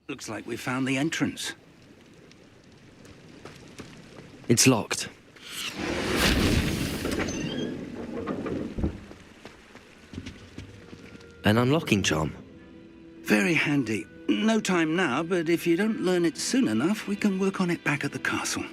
Looks like we found the entrance. It's locked. An unlocking charm. Very handy. No time now, but if you don't learn it soon enough, we can work on it back at the castle.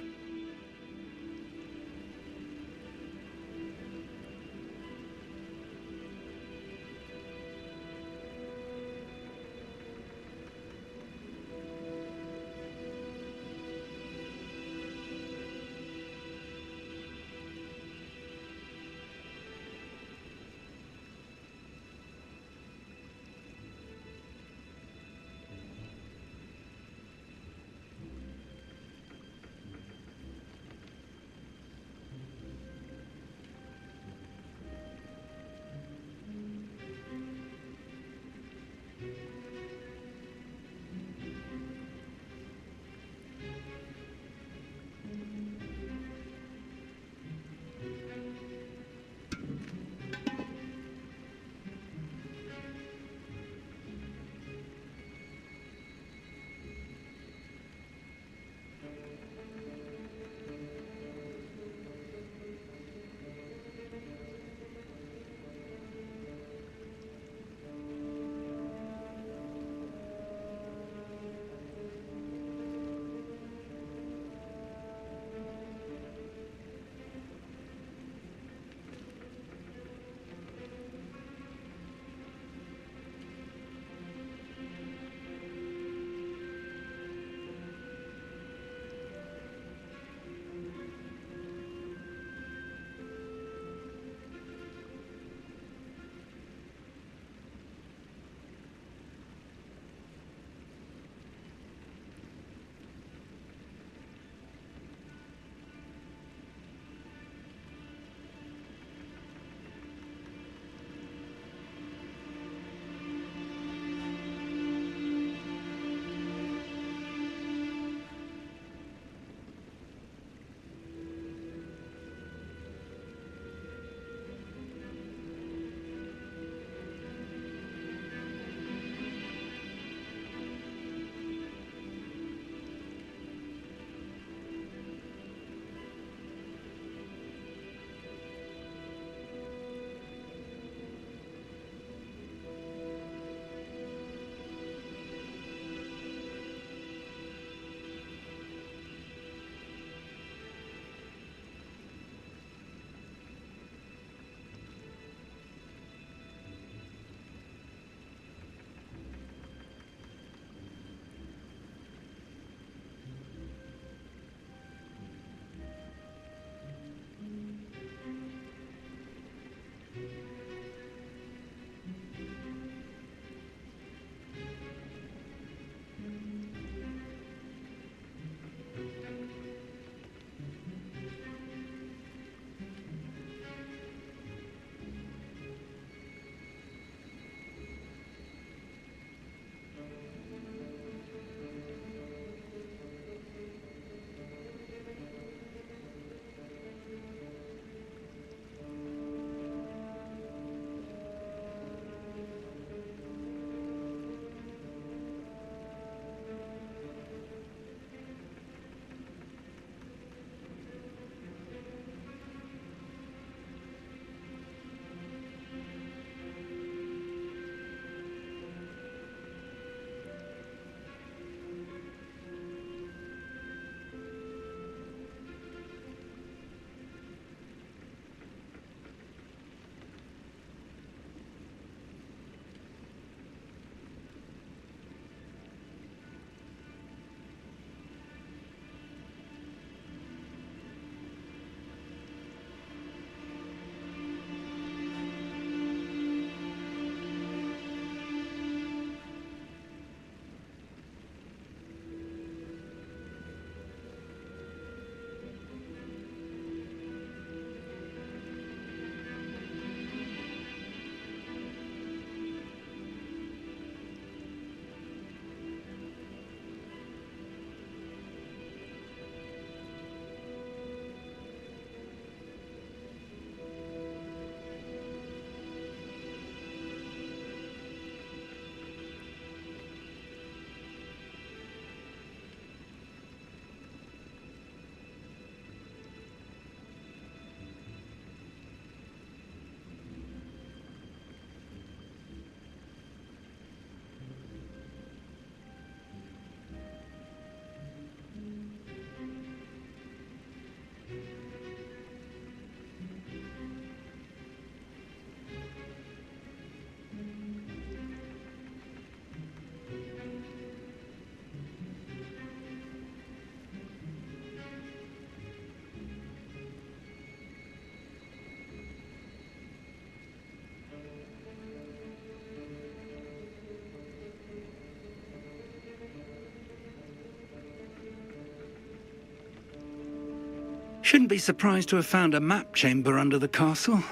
Shouldn't be surprised to have found a map chamber under the castle.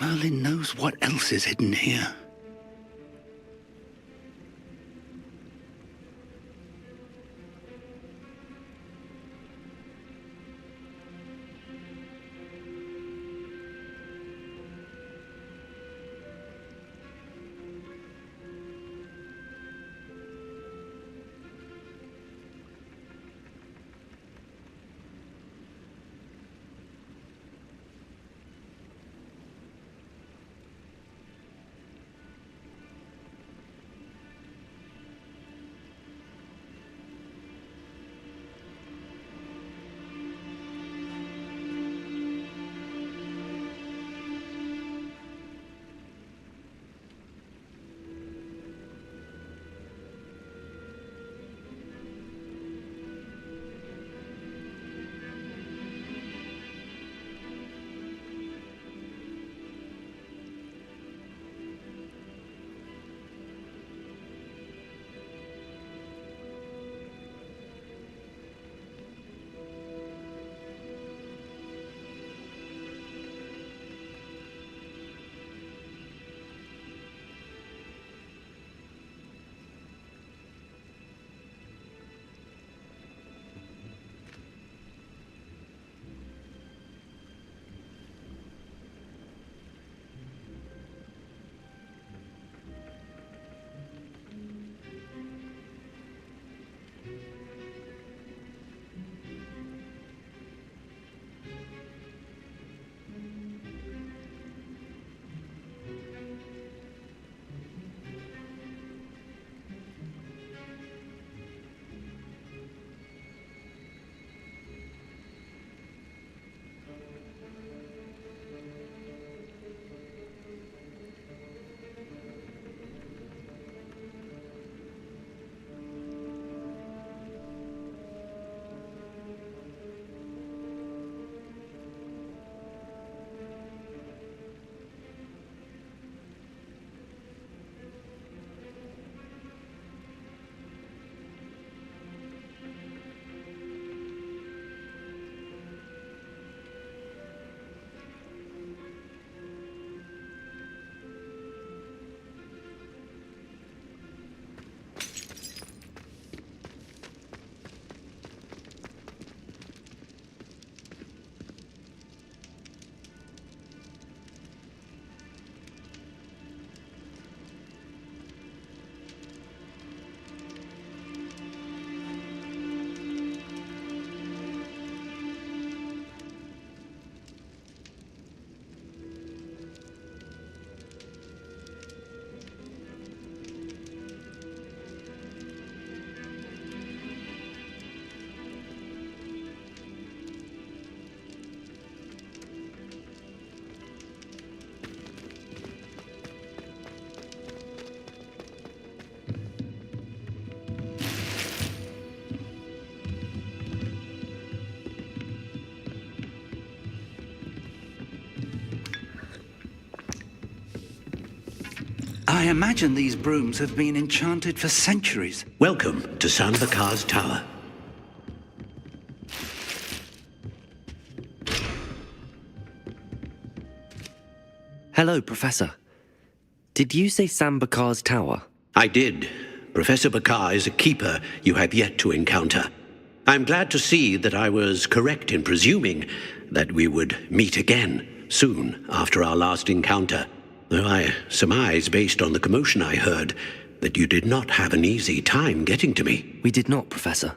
Merlin knows what else is hidden here. I imagine these brooms have been enchanted for centuries. Welcome to San Bakar's Tower. Hello, Professor. Did you say Sam Bakar's tower? I did. Professor Bakar is a keeper you have yet to encounter. I'm glad to see that I was correct in presuming that we would meet again soon after our last encounter. Though I surmise, based on the commotion I heard, that you did not have an easy time getting to me. We did not, Professor.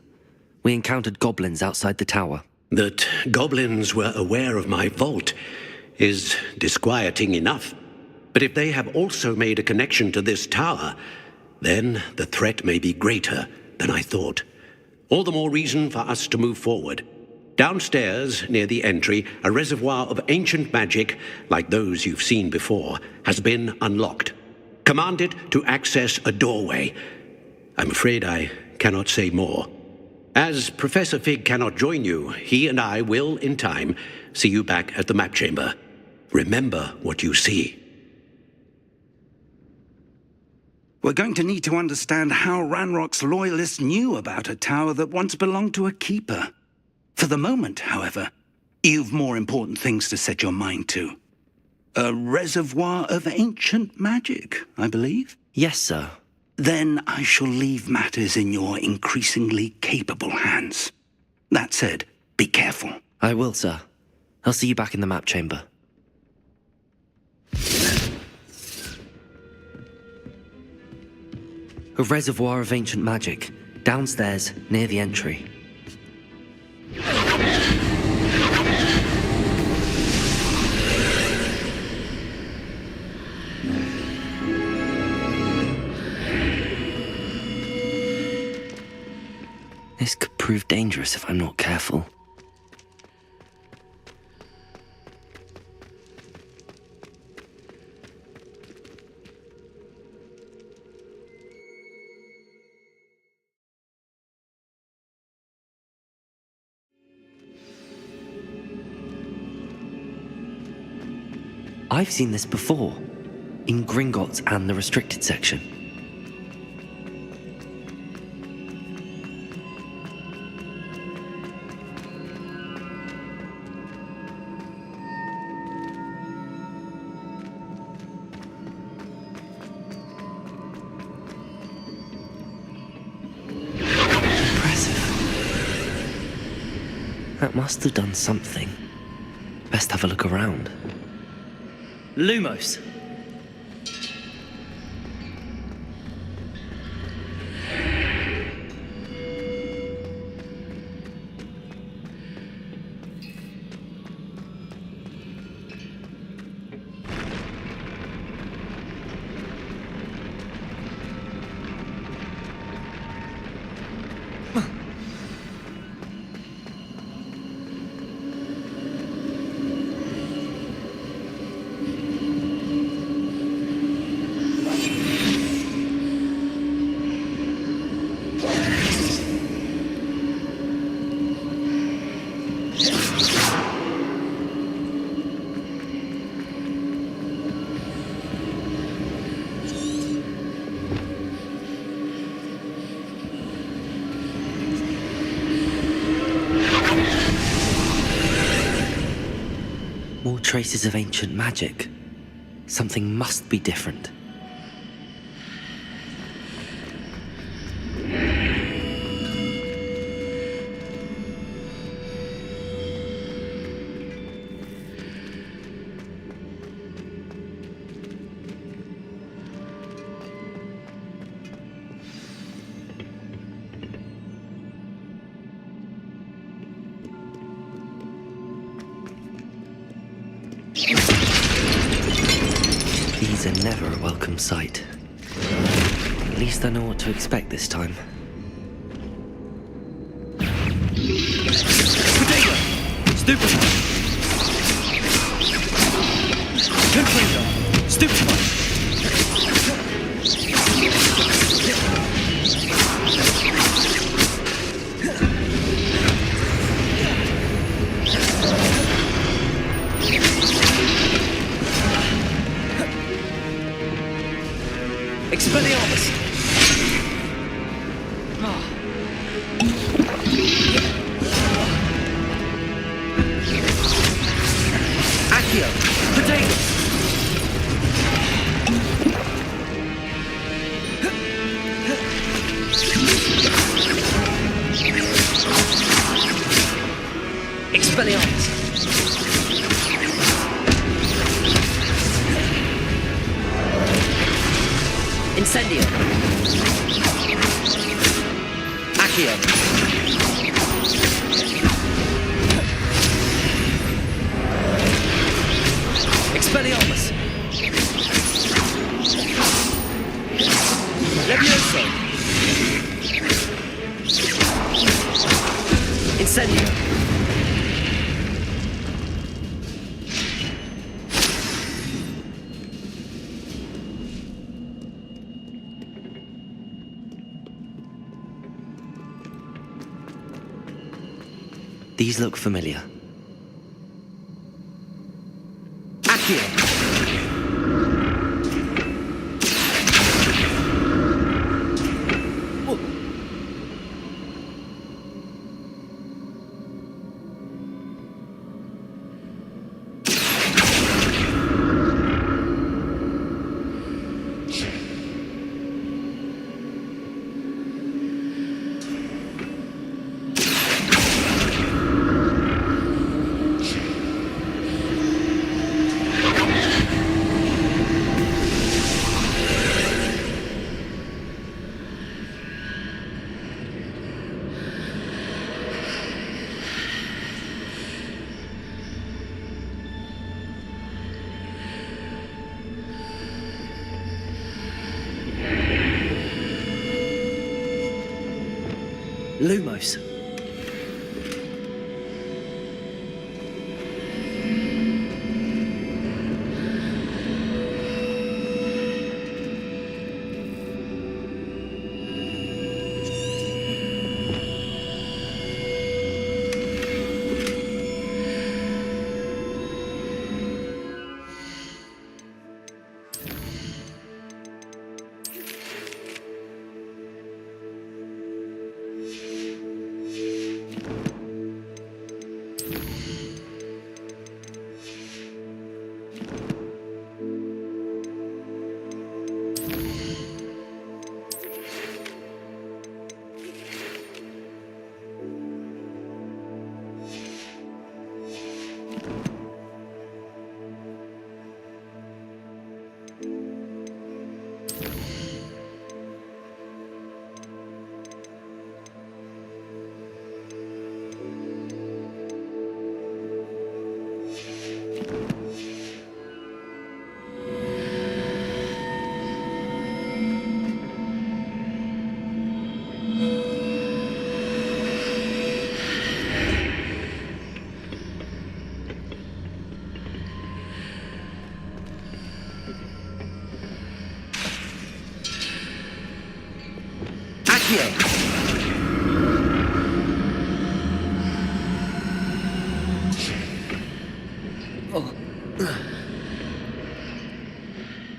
We encountered goblins outside the tower. That goblins were aware of my vault is disquieting enough. But if they have also made a connection to this tower, then the threat may be greater than I thought. All the more reason for us to move forward. Downstairs, near the entry, a reservoir of ancient magic, like those you've seen before, has been unlocked. Command it to access a doorway. I'm afraid I cannot say more. As Professor Fig cannot join you, he and I will, in time, see you back at the map chamber. Remember what you see. We're going to need to understand how Ranrock's loyalists knew about a tower that once belonged to a keeper. For the moment, however, You've more important things to set your mind to. A reservoir of ancient magic, I believe. Yes, sir. Then I shall leave matters in your increasingly capable hands. That said, be careful. I will, sir. I'll see you back in the map chamber. A reservoir of ancient magic, downstairs near the entry. This could prove dangerous if I'm not careful. I've seen this before, in Gringotts and the restricted section. That must have done something. Best have a look around. Lumos! More traces of ancient magic. Something must be different. These are never a welcome sight. At least I know what to expect this time. Potato! Stupefy! Confringo! Stupefy! Expelliarmus! Accio! Potato! Expelliarmus! Incendio! Accio! Expelliarmus! Levioso! Incendio! These look familiar. Accio! Lumos.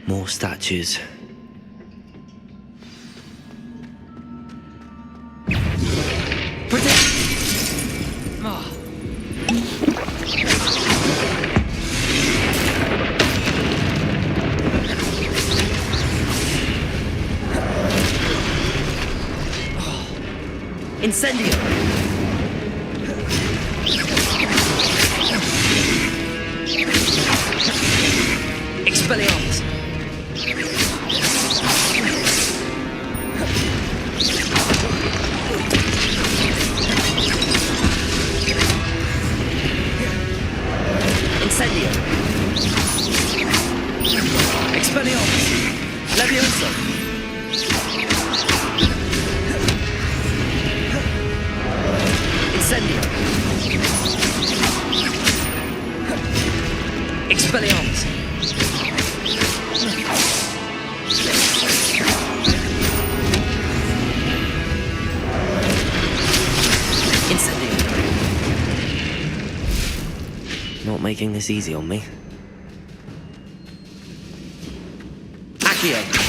More statues. Protect! Incendio! Expelliarmus! Incendio! Expelliarmus! Leviosa! Incendio! Expelliarmus! Incendio! Not making this easy on me. Accio!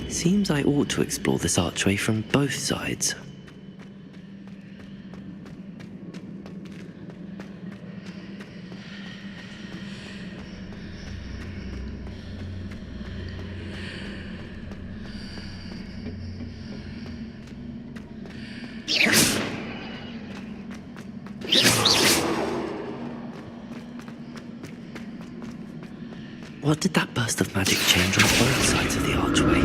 Seems I ought to explore this archway from both sides. What did that burst of magic change on both sides of the archway?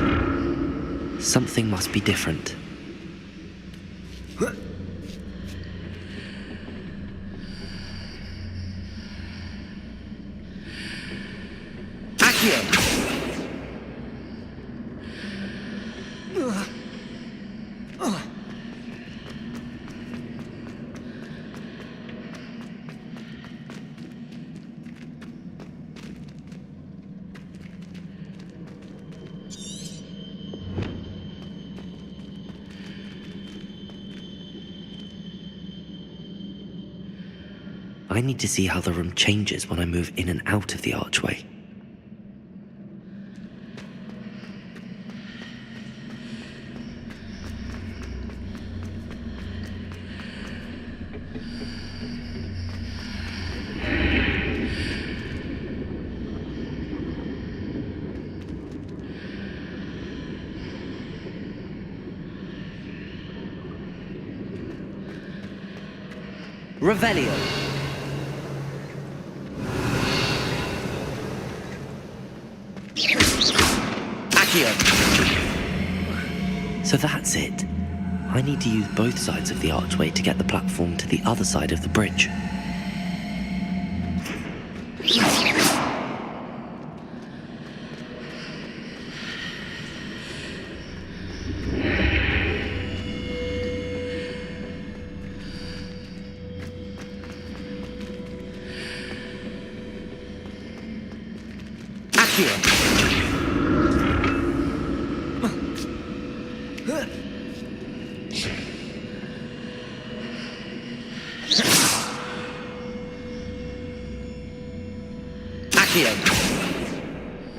Something must be different. I need to see how the room changes when I move in and out of the archway. Revelio. So that's it. I need to use both sides of the archway to get the platform to the other side of the bridge.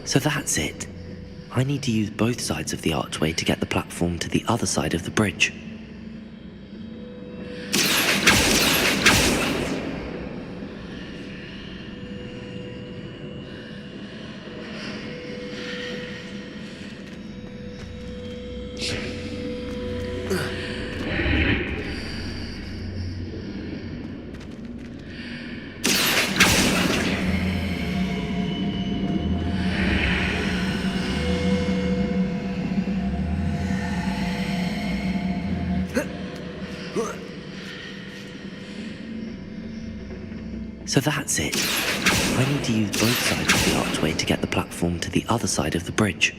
So that's it. I need to use both sides of the archway to get the platform to the other side of the bridge. So that's it. I need to use both sides of the archway to get the platform to the other side of the bridge.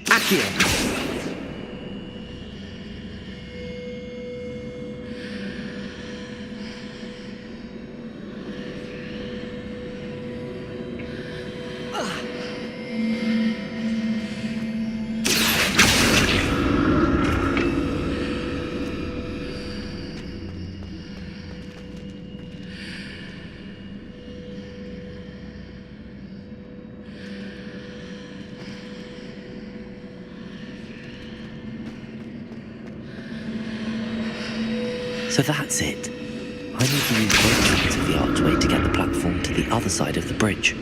So that's it. I need to use both sides of the archway to get the platform to the other side of the bridge.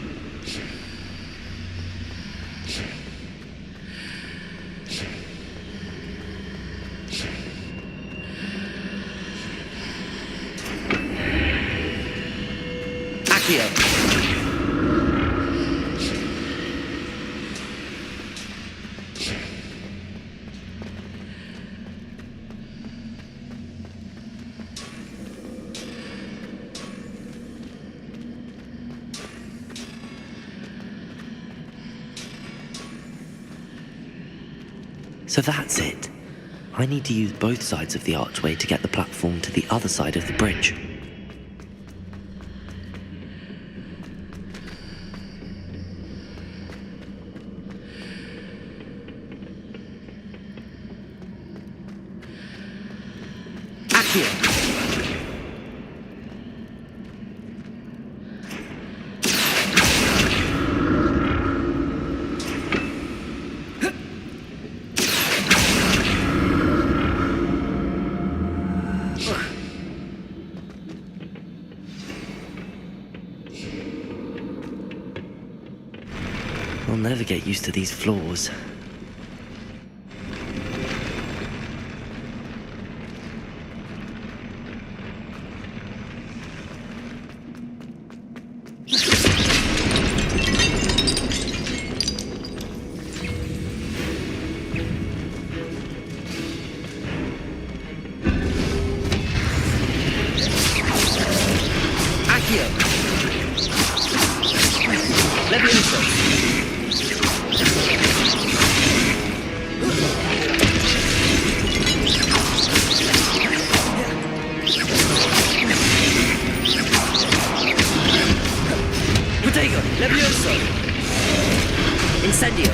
So that's it. I need to use both sides of the archway to get the platform to the other side of the bridge. I'll never get used to these floors. Levioso! Incendio!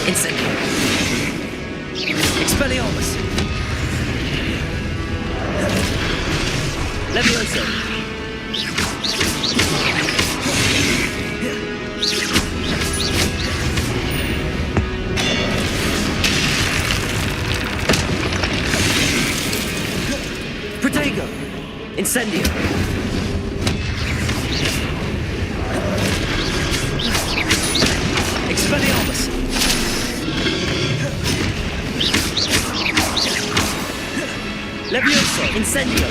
Incendio! Expelliarmus! Levioso! Protego! Incendio! Expelliarmus! Levioso! Incendio!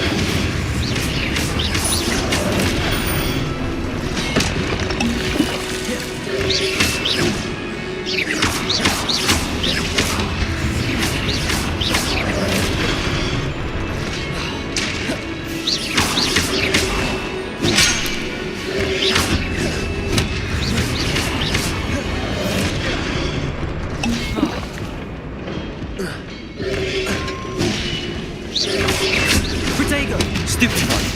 Protego! Stupid one!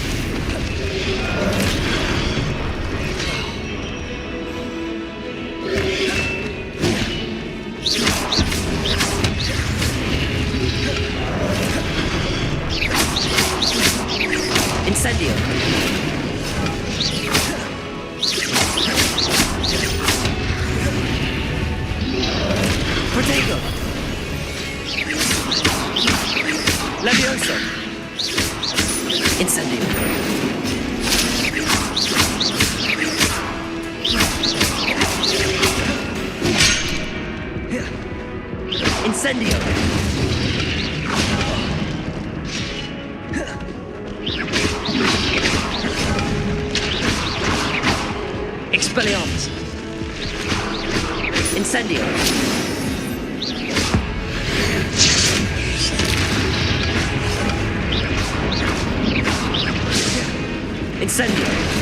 Incendio! Protego! Levioso! Incendio! Incendio! Expelliarmus! Incendio! Incendio!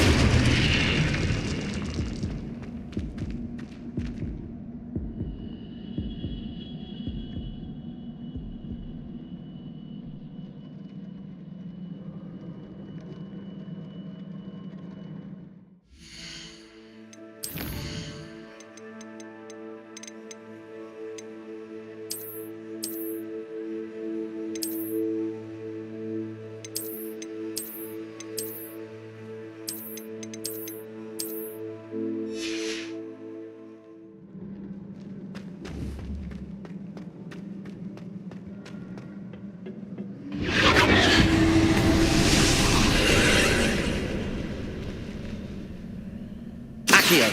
Accio!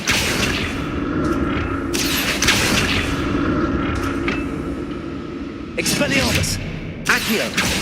Expelliarmus! Accio!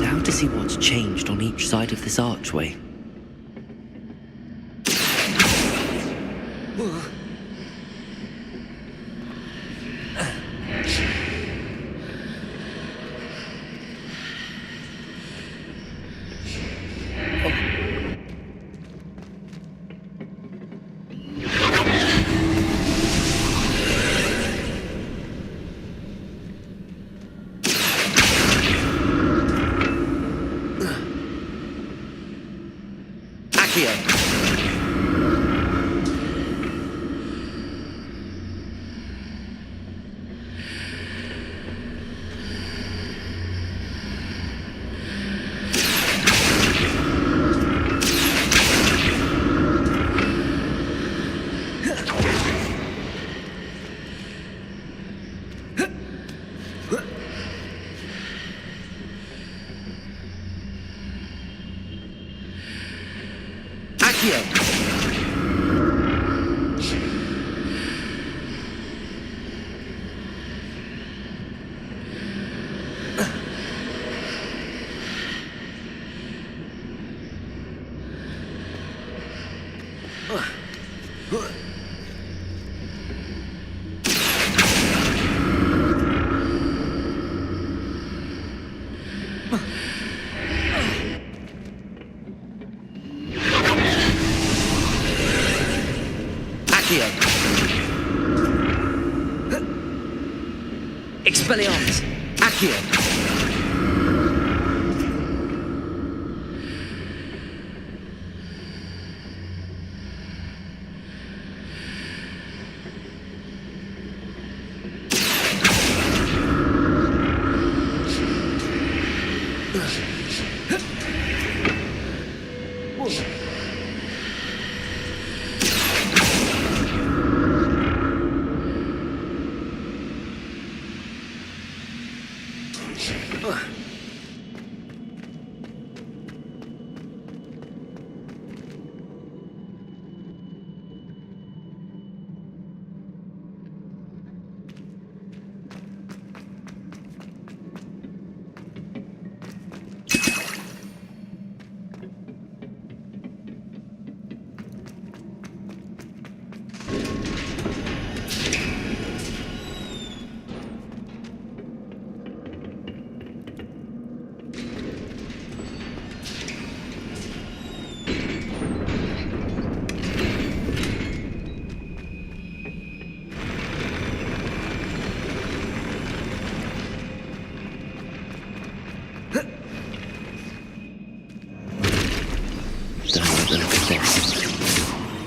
Now to see what's changed on each side of this archway. Accio! Accio! Expelliarmus! Accio!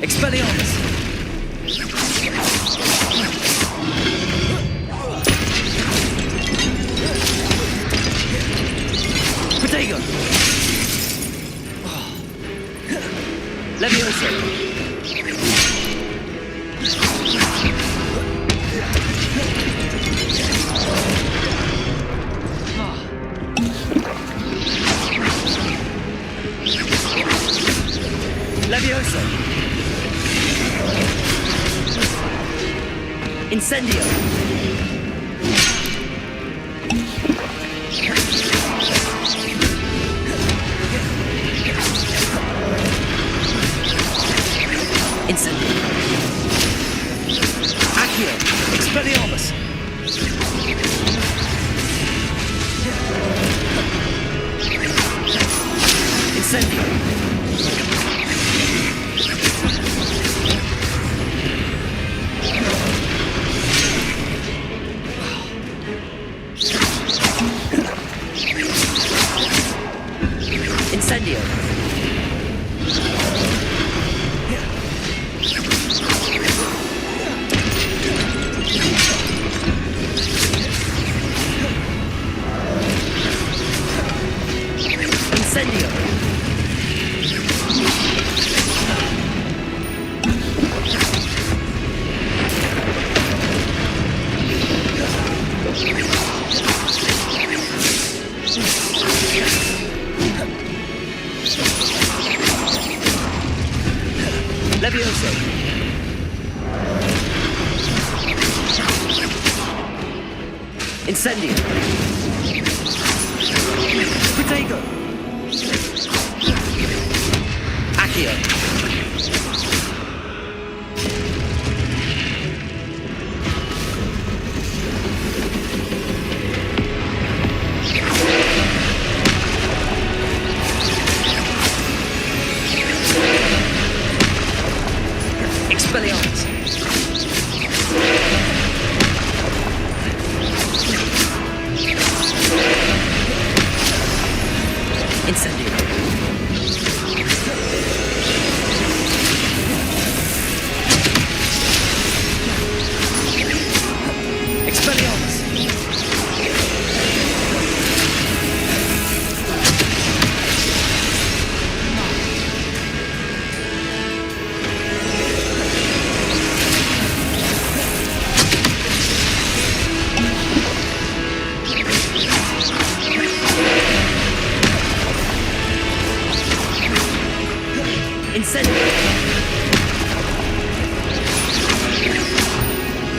Expelliarmus! Protego! Levioso! Levioso! Incendio! Incendio! Accio! Expelliarmus! Incendio! Incendio! Incendio! Levioso! Incendio! Protego! Accio! Expelliarmus! Incendio! Expelliarmus! Incendio!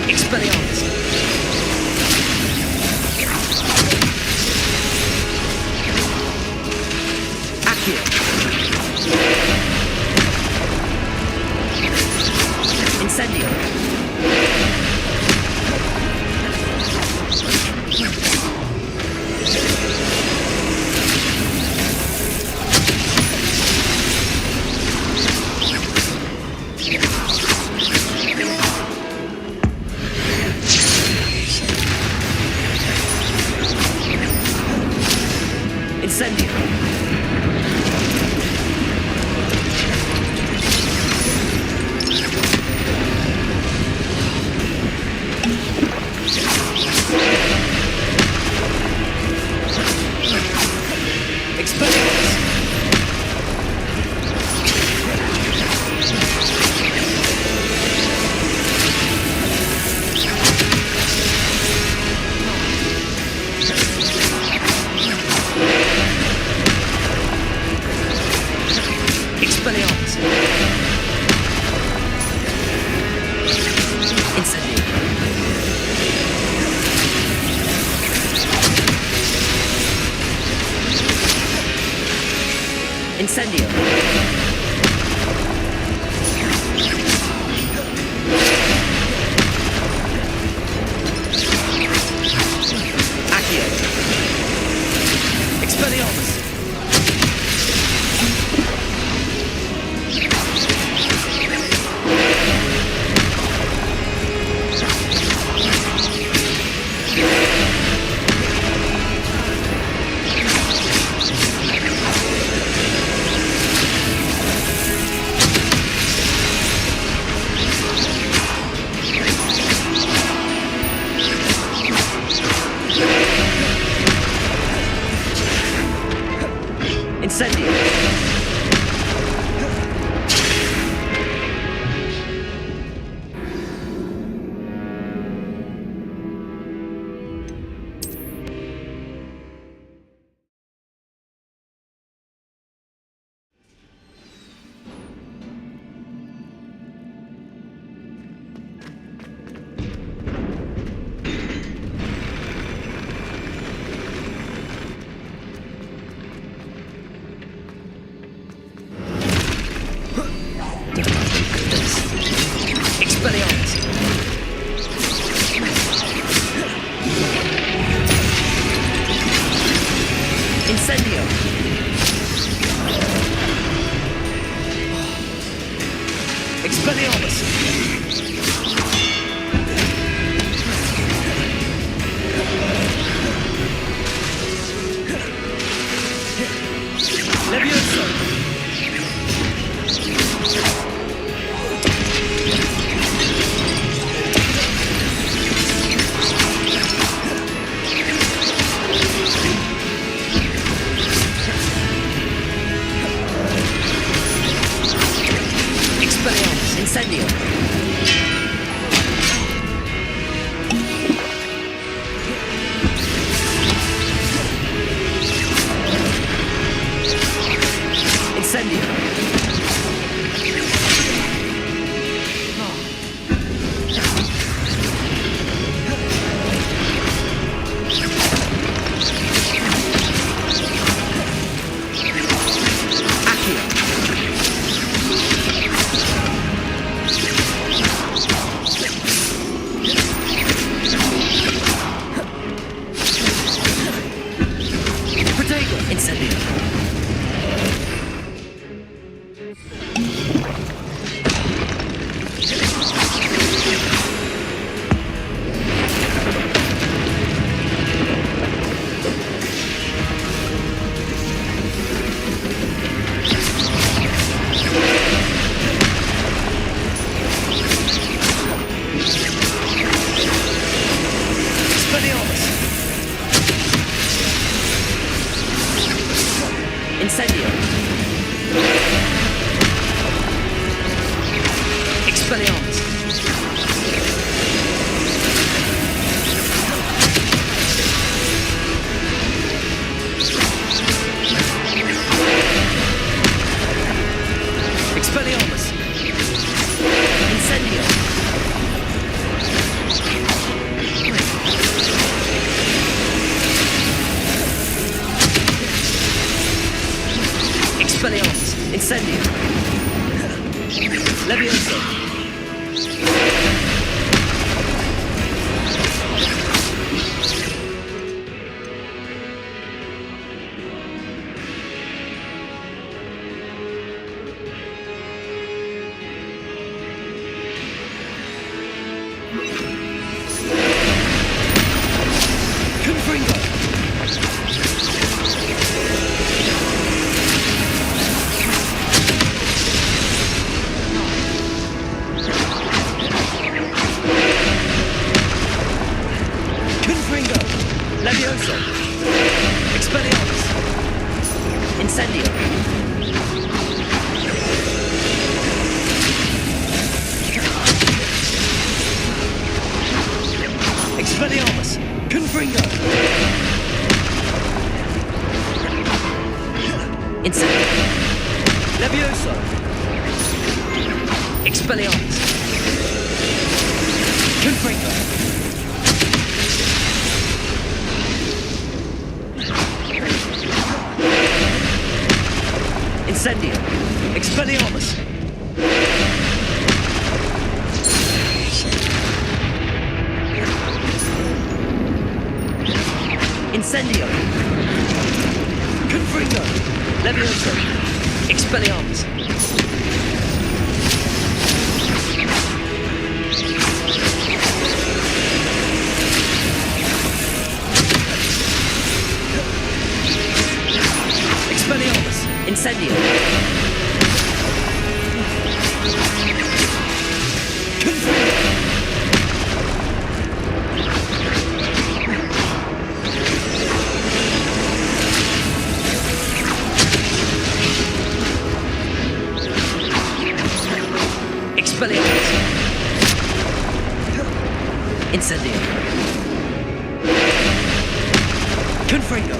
Expelliarmus! Accio! Incendio! Incendio! Expelliarmus! Expelliarmus! Incendio! Incendio! Accio! Expelliarmus! Incendio! Expelliarmus! Incendio! Expelliarmus! Levioso! Expelliarmus! Incendio! Incendio! Incendio! Incendio! Expelliarmus! Expelliarmus! Incendio! Expelliarmus! Incendio! Levioso! Levioso! Expelliarmus! Incendio! Expelliarmus! Confringo! Incendio! Levioso! Expelliarmus! Confringo! Incendio! Expelliarmus! Incendio! Confringo! Levioso! Expelliarmus! Expelliarmus! Incendio! Expelliarmus! Incendio! Confringo!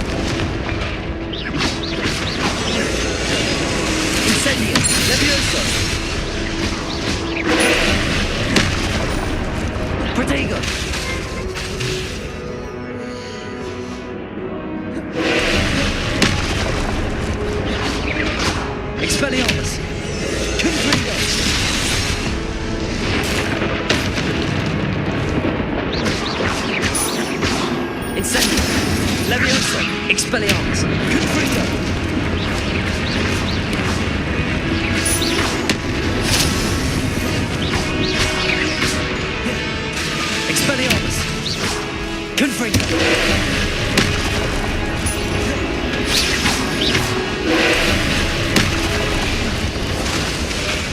Incendio! Levioso! Protego! Expelliarmus! Confringo! Incendio! Levioso! Expelliarmus! Confringo! Expelliarmus! Confringo!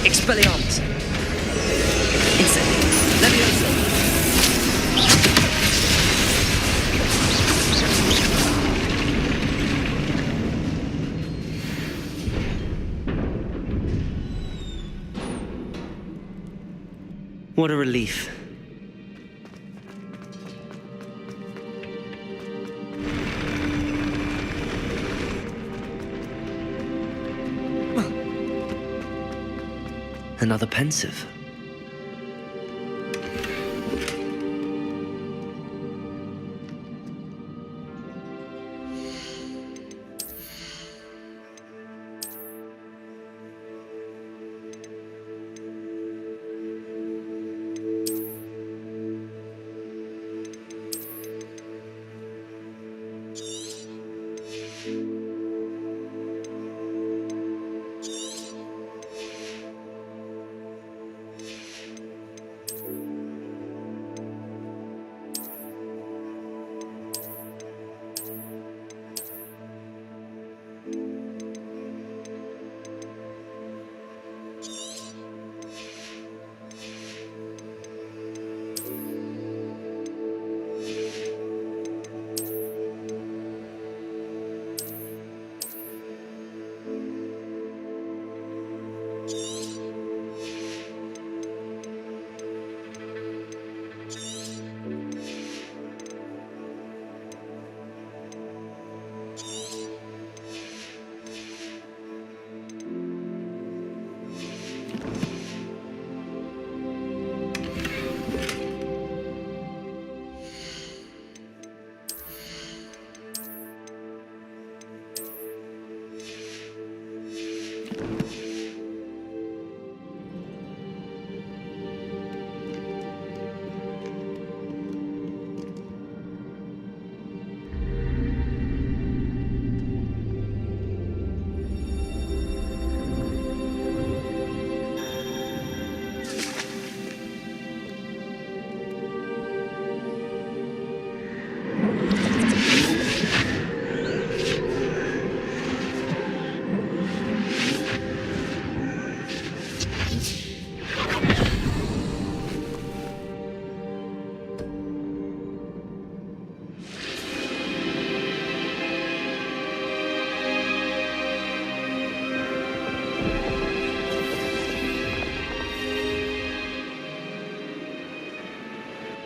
Expelliarmus! Incendio! Levioso! What a relief. Another pensive.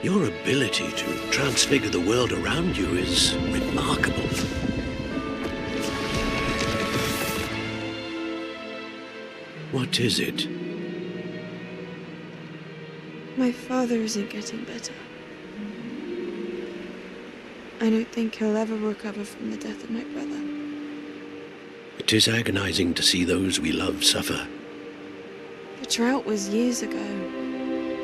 Your ability to transfigure the world around you is remarkable. What is it? My father isn't getting better. I don't think he'll ever recover from the death of my brother. It is agonizing to see those we love suffer. The drought was years ago,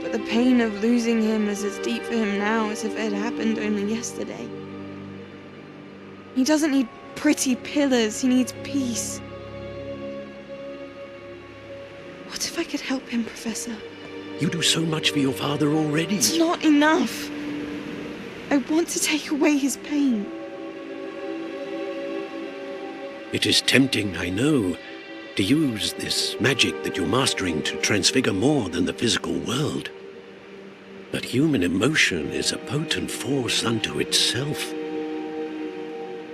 but the pain of losing him is as deep for him now as if it had happened only yesterday. He doesn't need pretty pillars, he needs peace. What if I could help him, Professor? You do so much for your father already. It's not enough. I want to take away his pain. It is tempting, I know, to use this magic that you're mastering to transfigure more than the physical world. But human emotion is a potent force unto itself.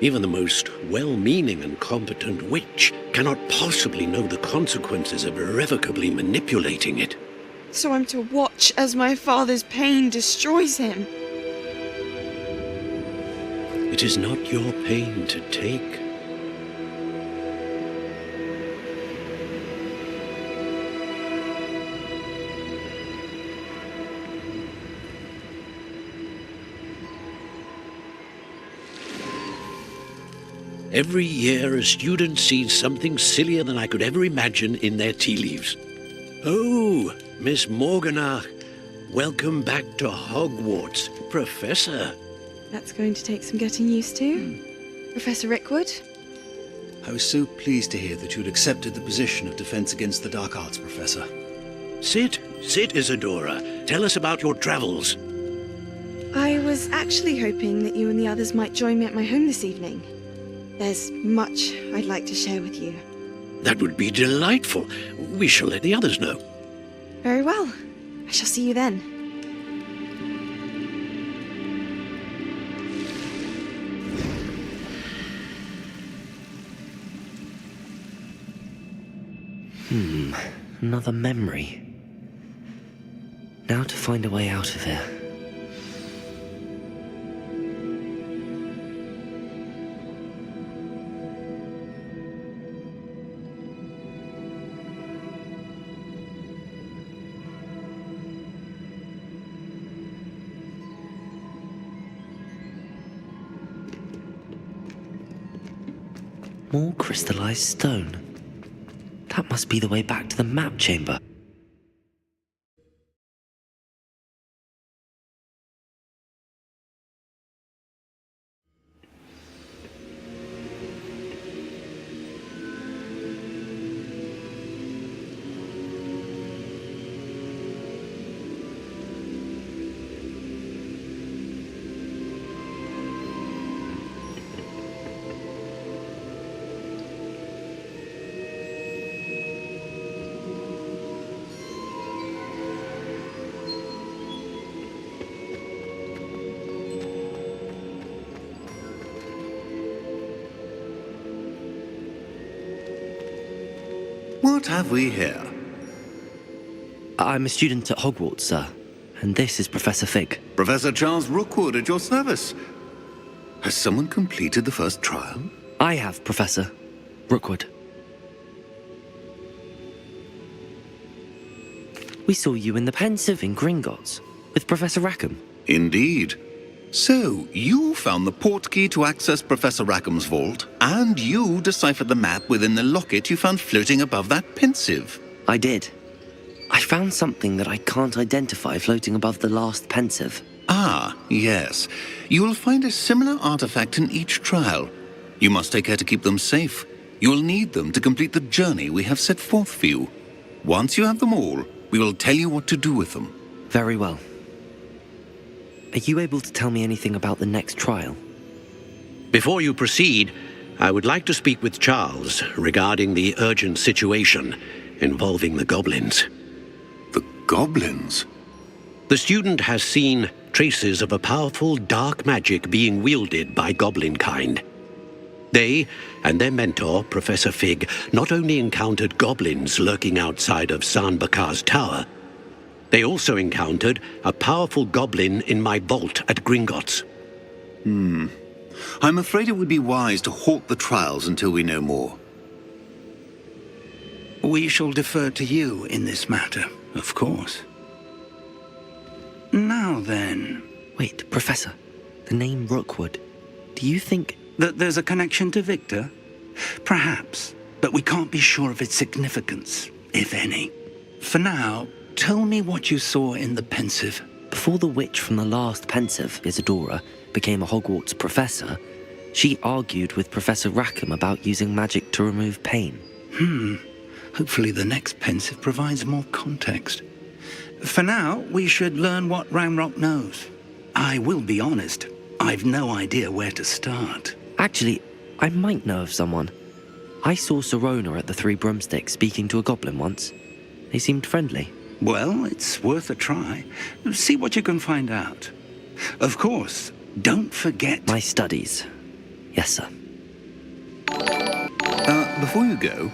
Even the most well-meaning and competent witch cannot possibly know the consequences of irrevocably manipulating it. So I'm to watch as my father's pain destroys him. It is not your pain to take. Every year, a student sees something sillier than I could ever imagine in their tea leaves. Oh, Miss Morganach, welcome back to Hogwarts, Professor. That's going to take some getting used to. Professor Rickwood? I was so pleased to hear that you'd accepted the position of Defense Against the Dark Arts, Professor. Sit, Isadora. Tell us about your travels. I was actually hoping that you and the others might join me at my home this evening. There's much I'd like to share with you. That would be delightful. We shall let the others know. Very well. I shall see you then. Another memory. Now to find a way out of here. More crystallized stone. That must be the way back to the map chamber. What have we here? I'm a student at Hogwarts, sir. And this is Professor Fig. Professor Charles Rookwood at your service. Has someone completed the first trial? I have, Professor Rookwood. We saw you in the Pensive in Gringotts with Professor Rackham. Indeed. So, you found the portkey to access Professor Rackham's vault, and you deciphered the map within the locket you found floating above that Pensive. I did. I found something that I can't identify floating above the last Pensive. Ah, yes. You will find a similar artifact in each trial. You must take care to keep them safe. You will need them to complete the journey we have set forth for you. Once you have them all, we will tell you what to do with them. Very well. Are you able to tell me anything about the next trial? Before you proceed, I would like to speak with Charles regarding the urgent situation involving the goblins. The goblins? The student has seen traces of a powerful dark magic being wielded by goblin kind. They and their mentor, Professor Fig, not only encountered goblins lurking outside of San Bakar's tower, They also encountered a powerful goblin in my vault at Gringotts. I'm afraid it would be wise to halt the trials until we know more. We shall defer to you in this matter, of course. Now then, Wait, Professor. The name Rookwood. Do you think... that there's a connection to Victor? Perhaps, but we can't be sure of its significance, if any. For now, tell me what you saw in the pensive. Before the witch from the last pensive, Isadora, became a Hogwarts professor, she argued with Professor Rackham about using magic to remove pain. Hopefully the next pensive provides more context. For now, we should learn what Ramrock knows. I will be honest, I've no idea where to start. Actually, I might know of someone. I saw Serona at the Three Broomsticks speaking to a goblin once. They seemed friendly. Well, it's worth a try. See what you can find out. Of course, don't forget... My studies. Yes, sir. Before you go,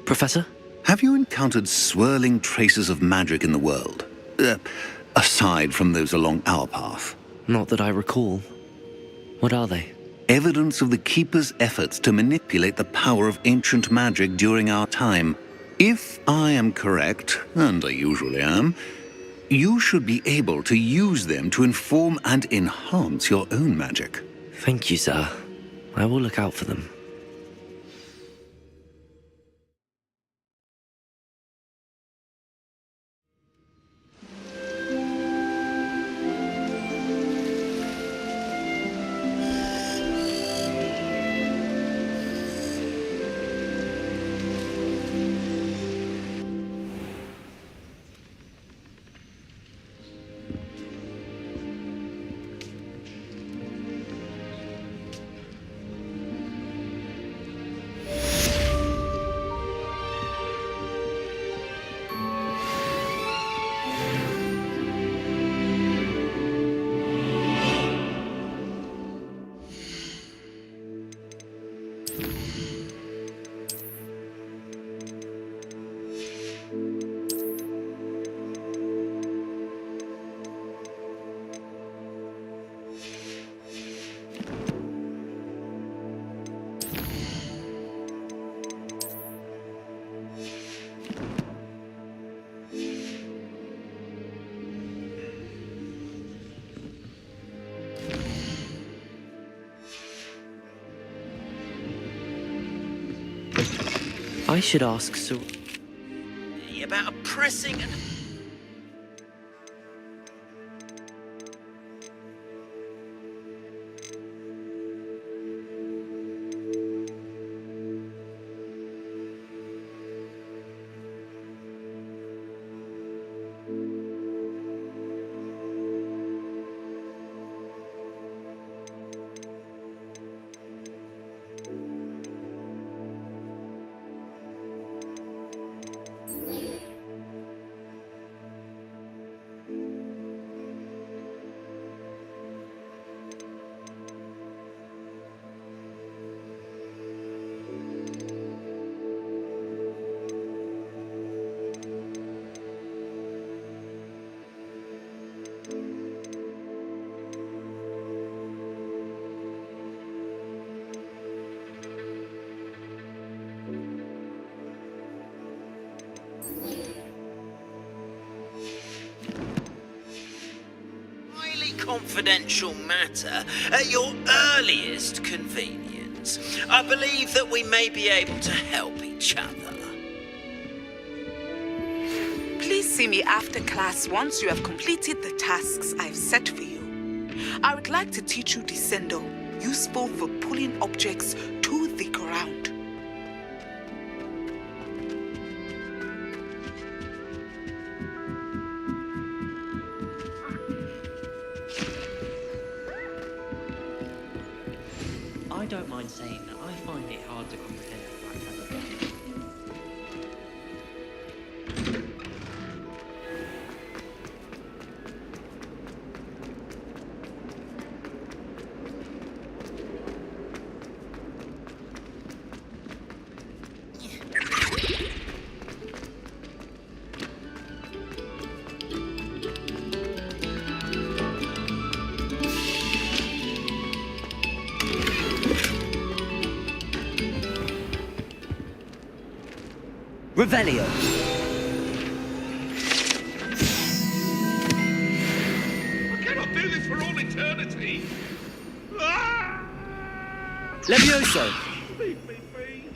Professor? have you encountered swirling traces of magic in the world? Aside from those along our path. Not that I recall. What are they? Evidence of the Keeper's efforts to manipulate the power of ancient magic during our time. If I am correct, and I usually am, you should be able to use them to inform and enhance your own magic. Thank you, sir. I will look out for them. I should ask Sir... about a pressing and... Confidential matter at your earliest convenience. I believe that we may be able to help each other. Please see me after class once you have completed the tasks I've set for you. I would like to teach you Descendo, useful for pulling objects to the ground. don't mind saying that I find it hard to comprehend that type of thing. Revelio! I cannot do this for all eternity. Levioso! Leave me be.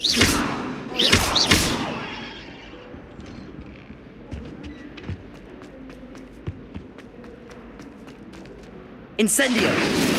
Incendio!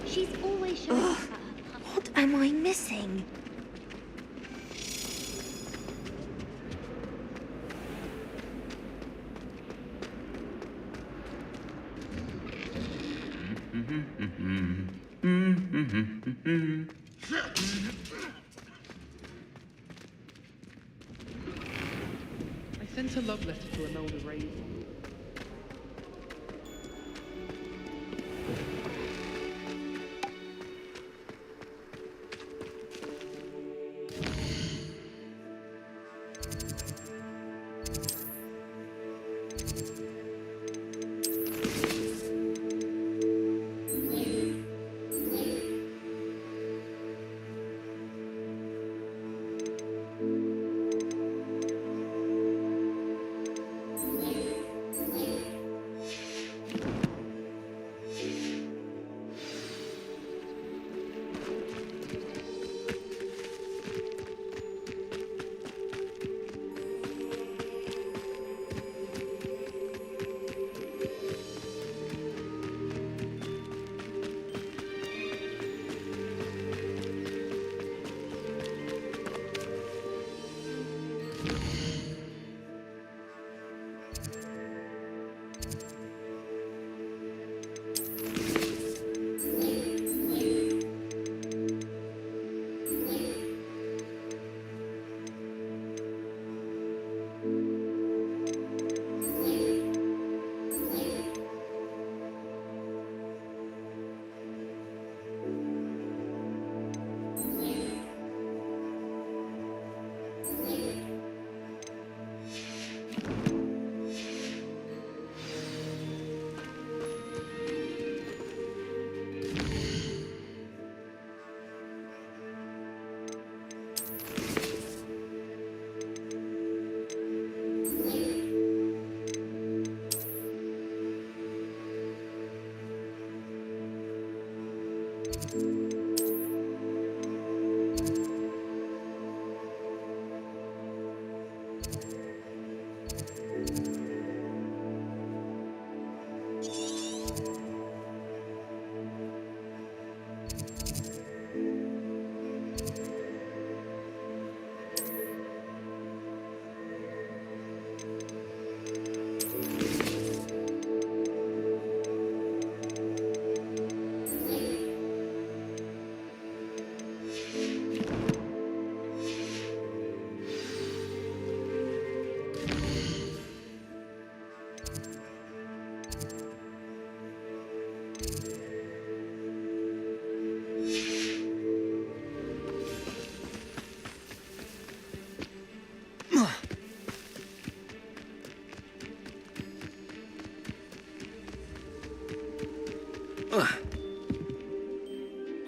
She's always showing us her. What am I missing? I sent a love letter to Imelda Raven.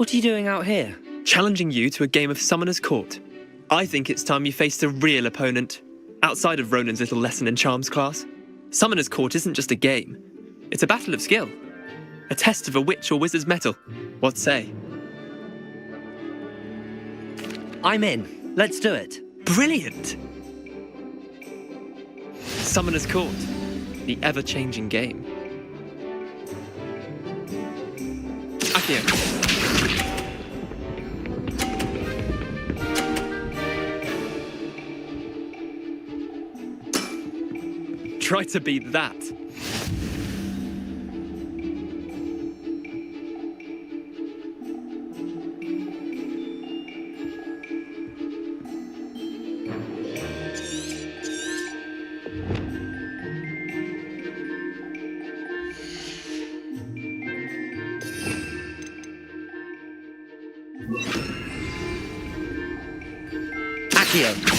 What are you doing out here? Challenging you to a game of Summoner's Court. I think it's time you faced a real opponent, outside of Ronan's little lesson in charms class. Summoner's Court isn't just a game. It's a battle of skill. A test of a witch or wizard's mettle. What say? I'm in. Let's do it. Brilliant! Summoner's Court. The ever-changing game. Akio. Try to beat that. Akio.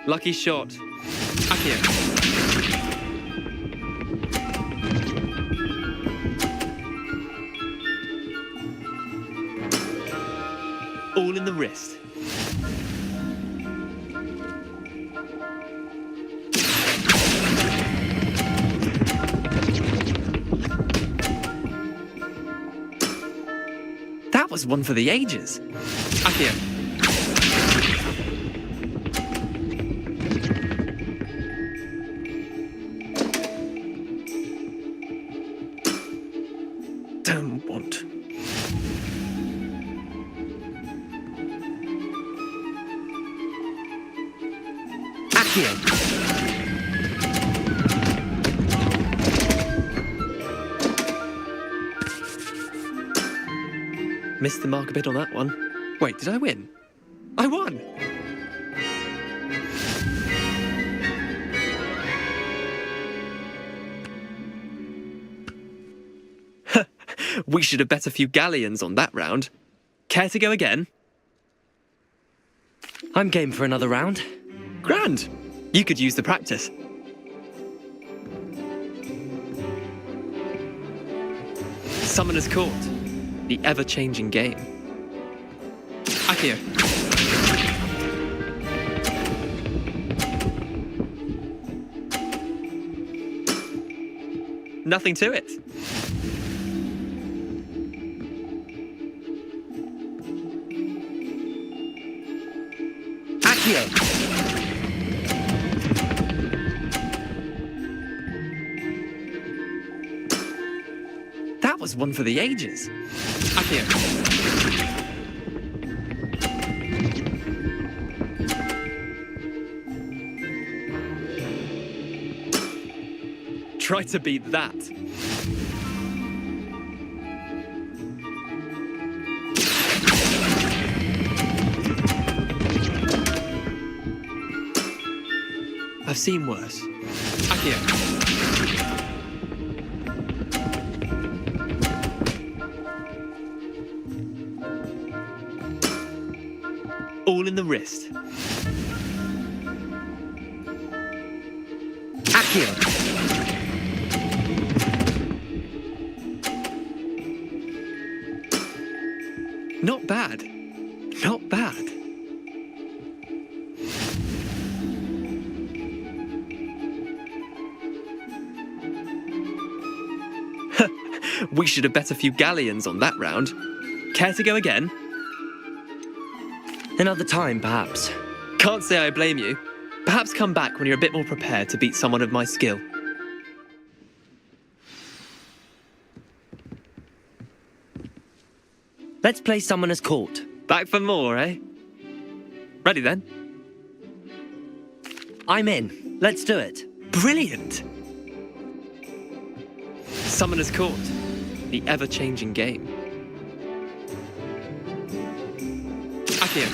Lucky shot. Akio. All in the wrist. That was one for the ages. Akio. Don't want. Akio. Missed the mark a bit on that one. Wait, did I win? I won! We should have bet a few galleons on that round. Care to go again? I'm game for another round. Grand! You could use the practice. Summoner's Court. The ever-changing game. Akio. Nothing to it. Akio. That was one for the ages. Akio. Try to beat that. I've seen worse. Akio. All in the wrist. Akio. Not bad. Not bad. We should have bet a few galleons on that round. Care to go again? Another time, perhaps. Can't say I blame you. Perhaps come back when you're a bit more prepared to beat someone of my skill. Let's play Summoner's Court. Back for more, eh? Ready then? I'm in. Let's do it. Brilliant! Summoner's Court. The ever-changing game. Akio.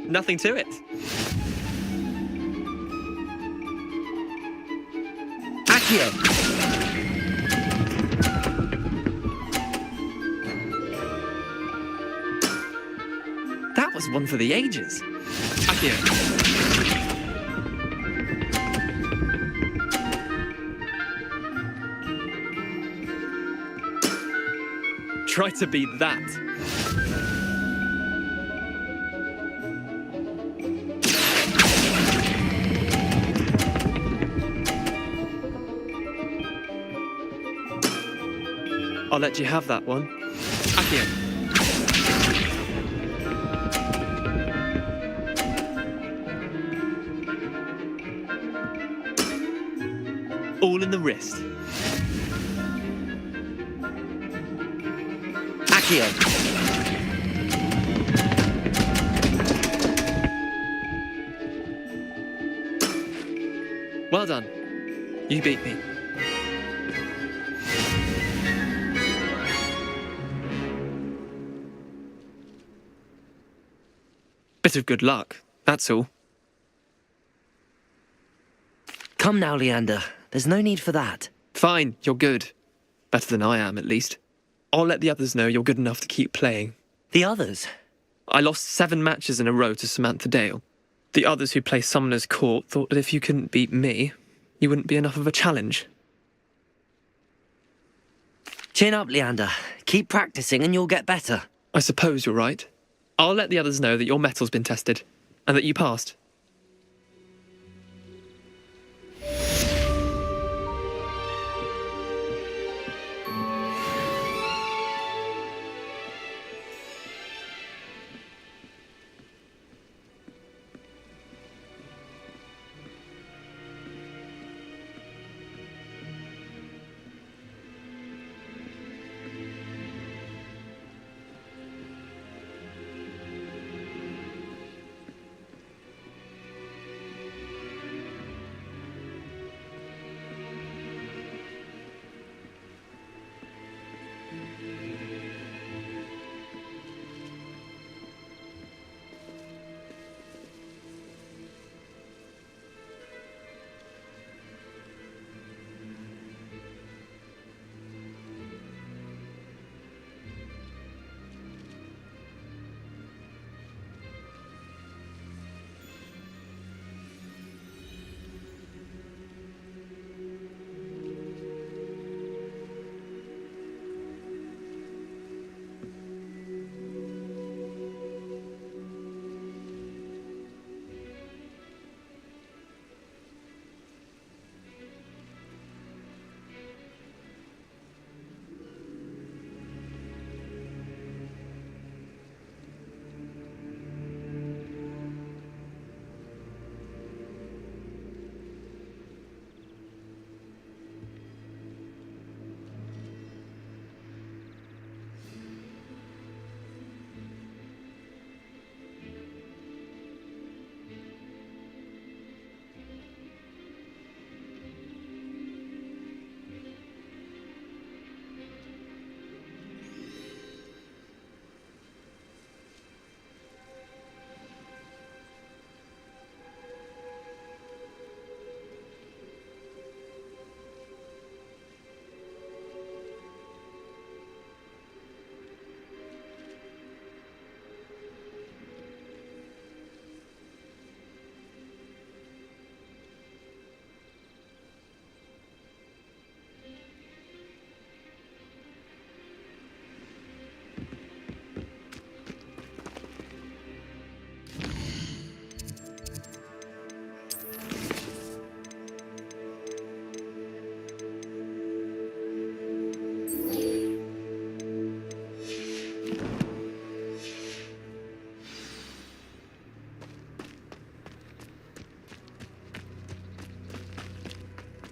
Nothing to it. Akio. was one for the ages. Akio. Try to beat that. I'll let you have that one. Akio. All in the wrist. Akio. Well done. You beat me. Bit of good luck, that's all. Come now, Leander. There's no need for that. Fine, you're good. Better than I am, at least. I'll let the others know you're good enough to keep playing. The others? I lost 7 matches in a row to Samantha Dale. The others who play Summoner's Court thought that if you couldn't beat me, you wouldn't be enough of a challenge. Chin up, Leander. Keep practicing and you'll get better. I suppose you're right. I'll let the others know that your metal's been tested, and that you passed.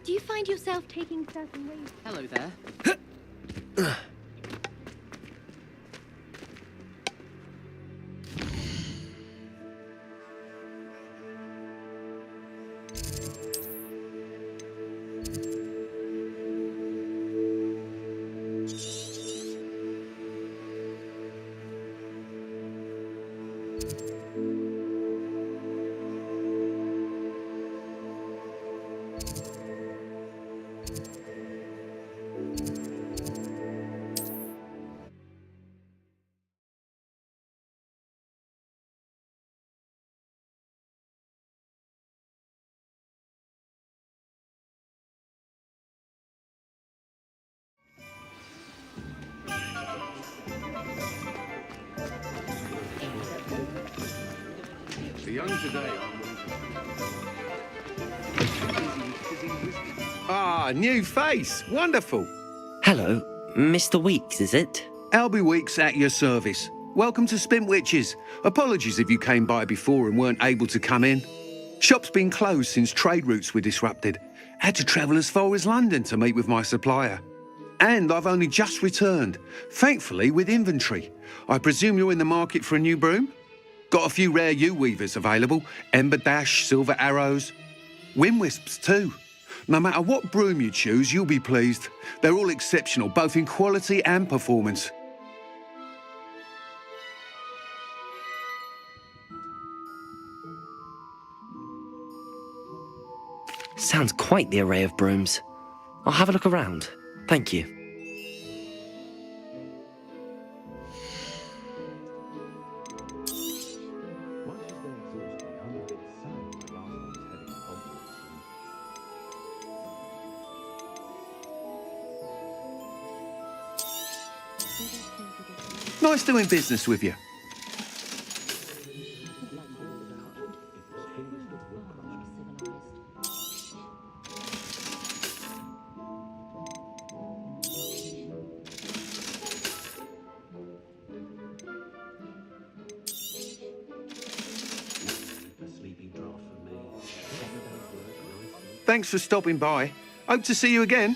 Do you find yourself taking certain ways? Hello there. The young today are... new face. Wonderful. Hello, Mr. Weeks, is it? Albie Weeks at your service. Welcome to Spintwitches. Apologies if you came by before and weren't able to come in. Shop's been closed since trade routes were disrupted. Had to travel as far as London to meet with my supplier. And I've only just returned, thankfully with inventory. I presume you're in the market for a new broom? Got a few rare U-weavers available. Ember Dash, Silver Arrows. Wind Wisps too. No matter what broom you choose, you'll be pleased. They're all exceptional, both in quality and performance. Sounds quite the array of brooms. I'll have a look around. Thank you. Nice doing business with you. Thanks for stopping by. Hope to see you again.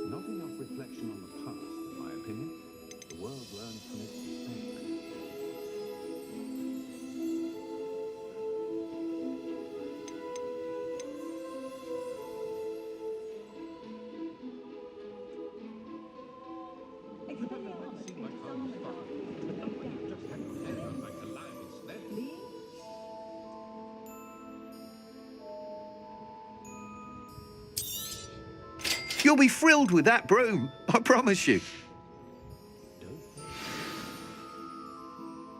Not enough reflection on the past, in my opinion. The world learns from its mistakes. You'll be thrilled with that broom, I promise you.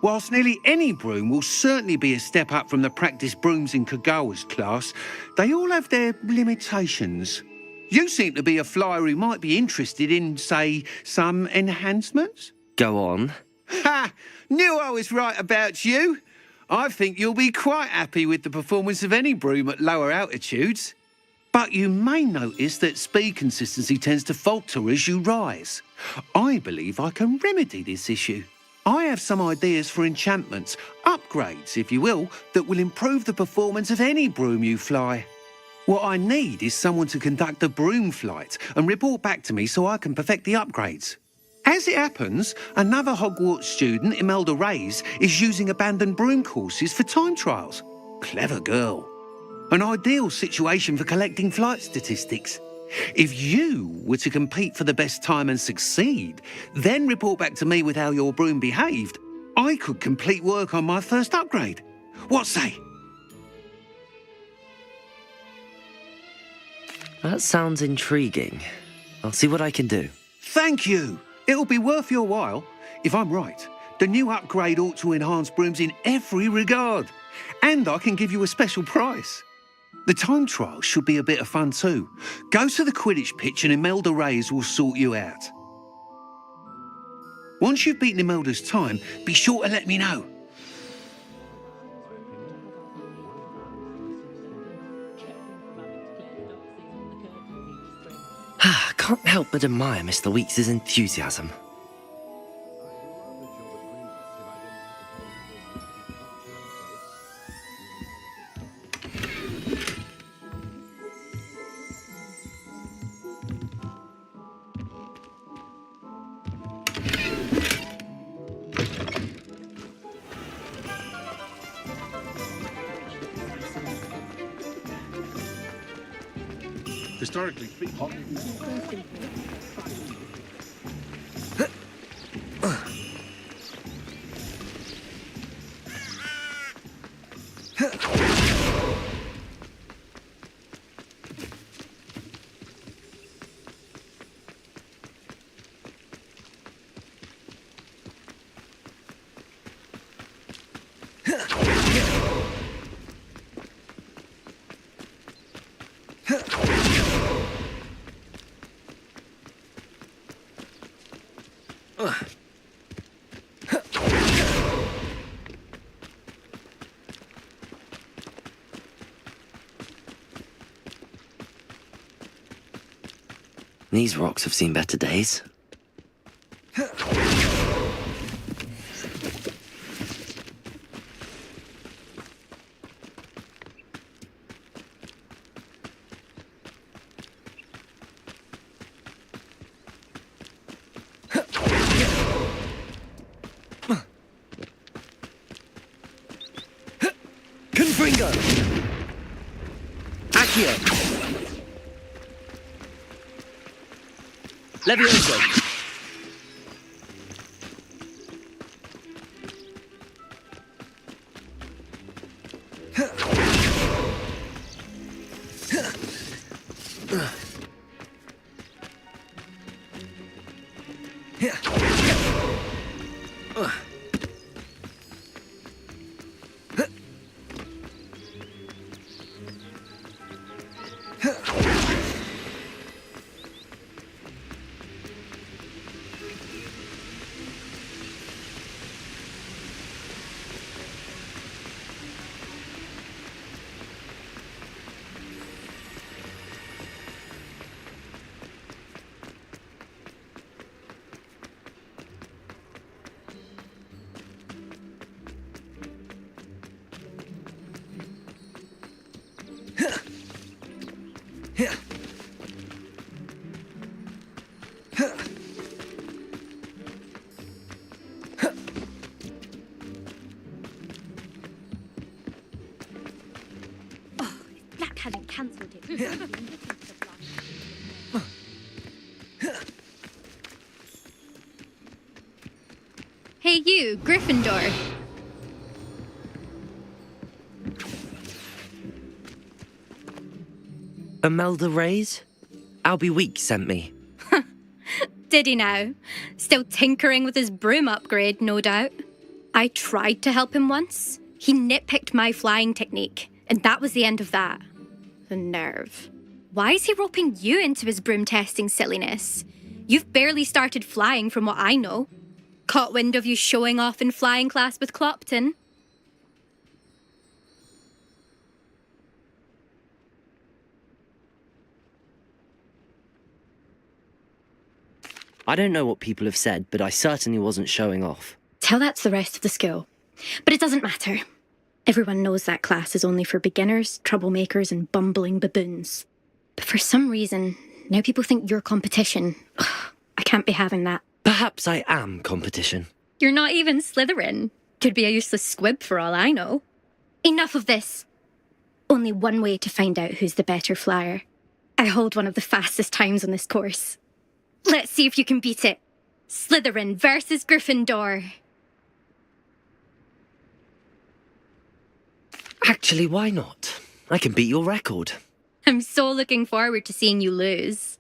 Whilst nearly any broom will certainly be a step up from the practice brooms in Kagawa's class, they all have their limitations. You seem to be a flyer who might be interested in, say, some enhancements? Go on. Ha! Knew I was right about you. I think you'll be quite happy with the performance of any broom at lower altitudes. But you may notice that speed consistency tends to falter as you rise. I believe I can remedy this issue. I have some ideas for enchantments, upgrades, if you will, that will improve the performance of any broom you fly. What I need is someone to conduct a broom flight and report back to me so I can perfect the upgrades. As it happens, another Hogwarts student, Imelda Reyes, is using abandoned broom courses for time trials. Clever girl. An ideal situation for collecting flight statistics. If you were to compete for the best time and succeed, then report back to me with how your broom behaved, I could complete work on my first upgrade. What say? That sounds intriguing. I'll see what I can do. Thank you. It'll be worth your while. If I'm right, the new upgrade ought to enhance brooms in every regard. And I can give you a special price. The time trial should be a bit of fun too. Go to the Quidditch pitch and Imelda Reyes will sort you out. Once you've beaten Imelda's time, be sure to let me know. Can't help but admire Mr. Weeks' enthusiasm. Historically, These rocks have seen better days. Confringo! Accio! Levioso! Black hadn't cancelled it. Hey you, Gryffindor. Imelda Reyes? Albie Weeks sent me. Did he now? Still tinkering with his broom upgrade, no doubt. I tried to help him once. He nitpicked my flying technique, and that was the end of that. The nerve. Why is he roping you into his broom testing silliness? You've barely started flying from what I know. Caught wind of you showing off in flying class with Clopton. I don't know what people have said, but I certainly wasn't showing off. Tell that to the rest of the school. But it doesn't matter. Everyone knows that class is only for beginners, troublemakers, and bumbling baboons. But for some reason, now people think you're competition. Ugh, I can't be having that. Perhaps I am competition. You're not even Slytherin. Could be a useless squib for all I know. Enough of this. Only one way to find out who's the better flyer. I hold one of the fastest times on this course. Let's see if you can beat it. Slytherin versus Gryffindor. Actually, why not? I can beat your record. I'm so looking forward to seeing you lose.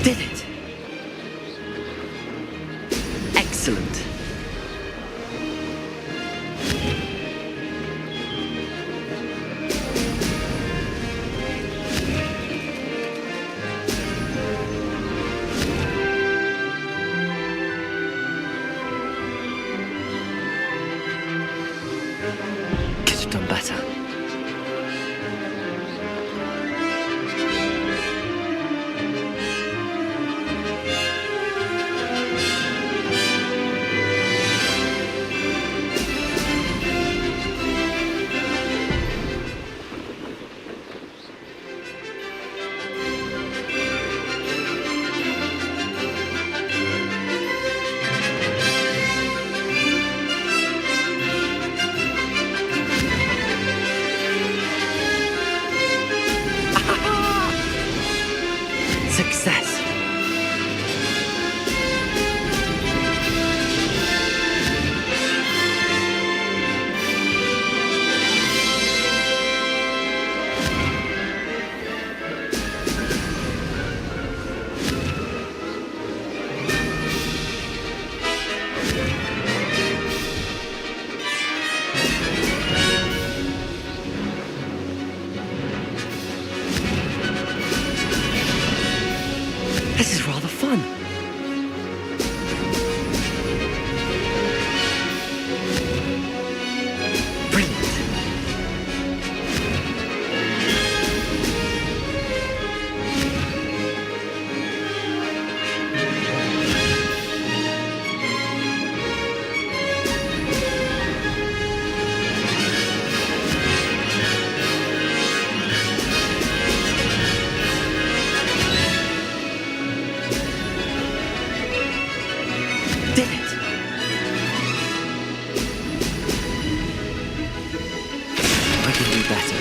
Did it! Excellent. Could have done better. I can do better.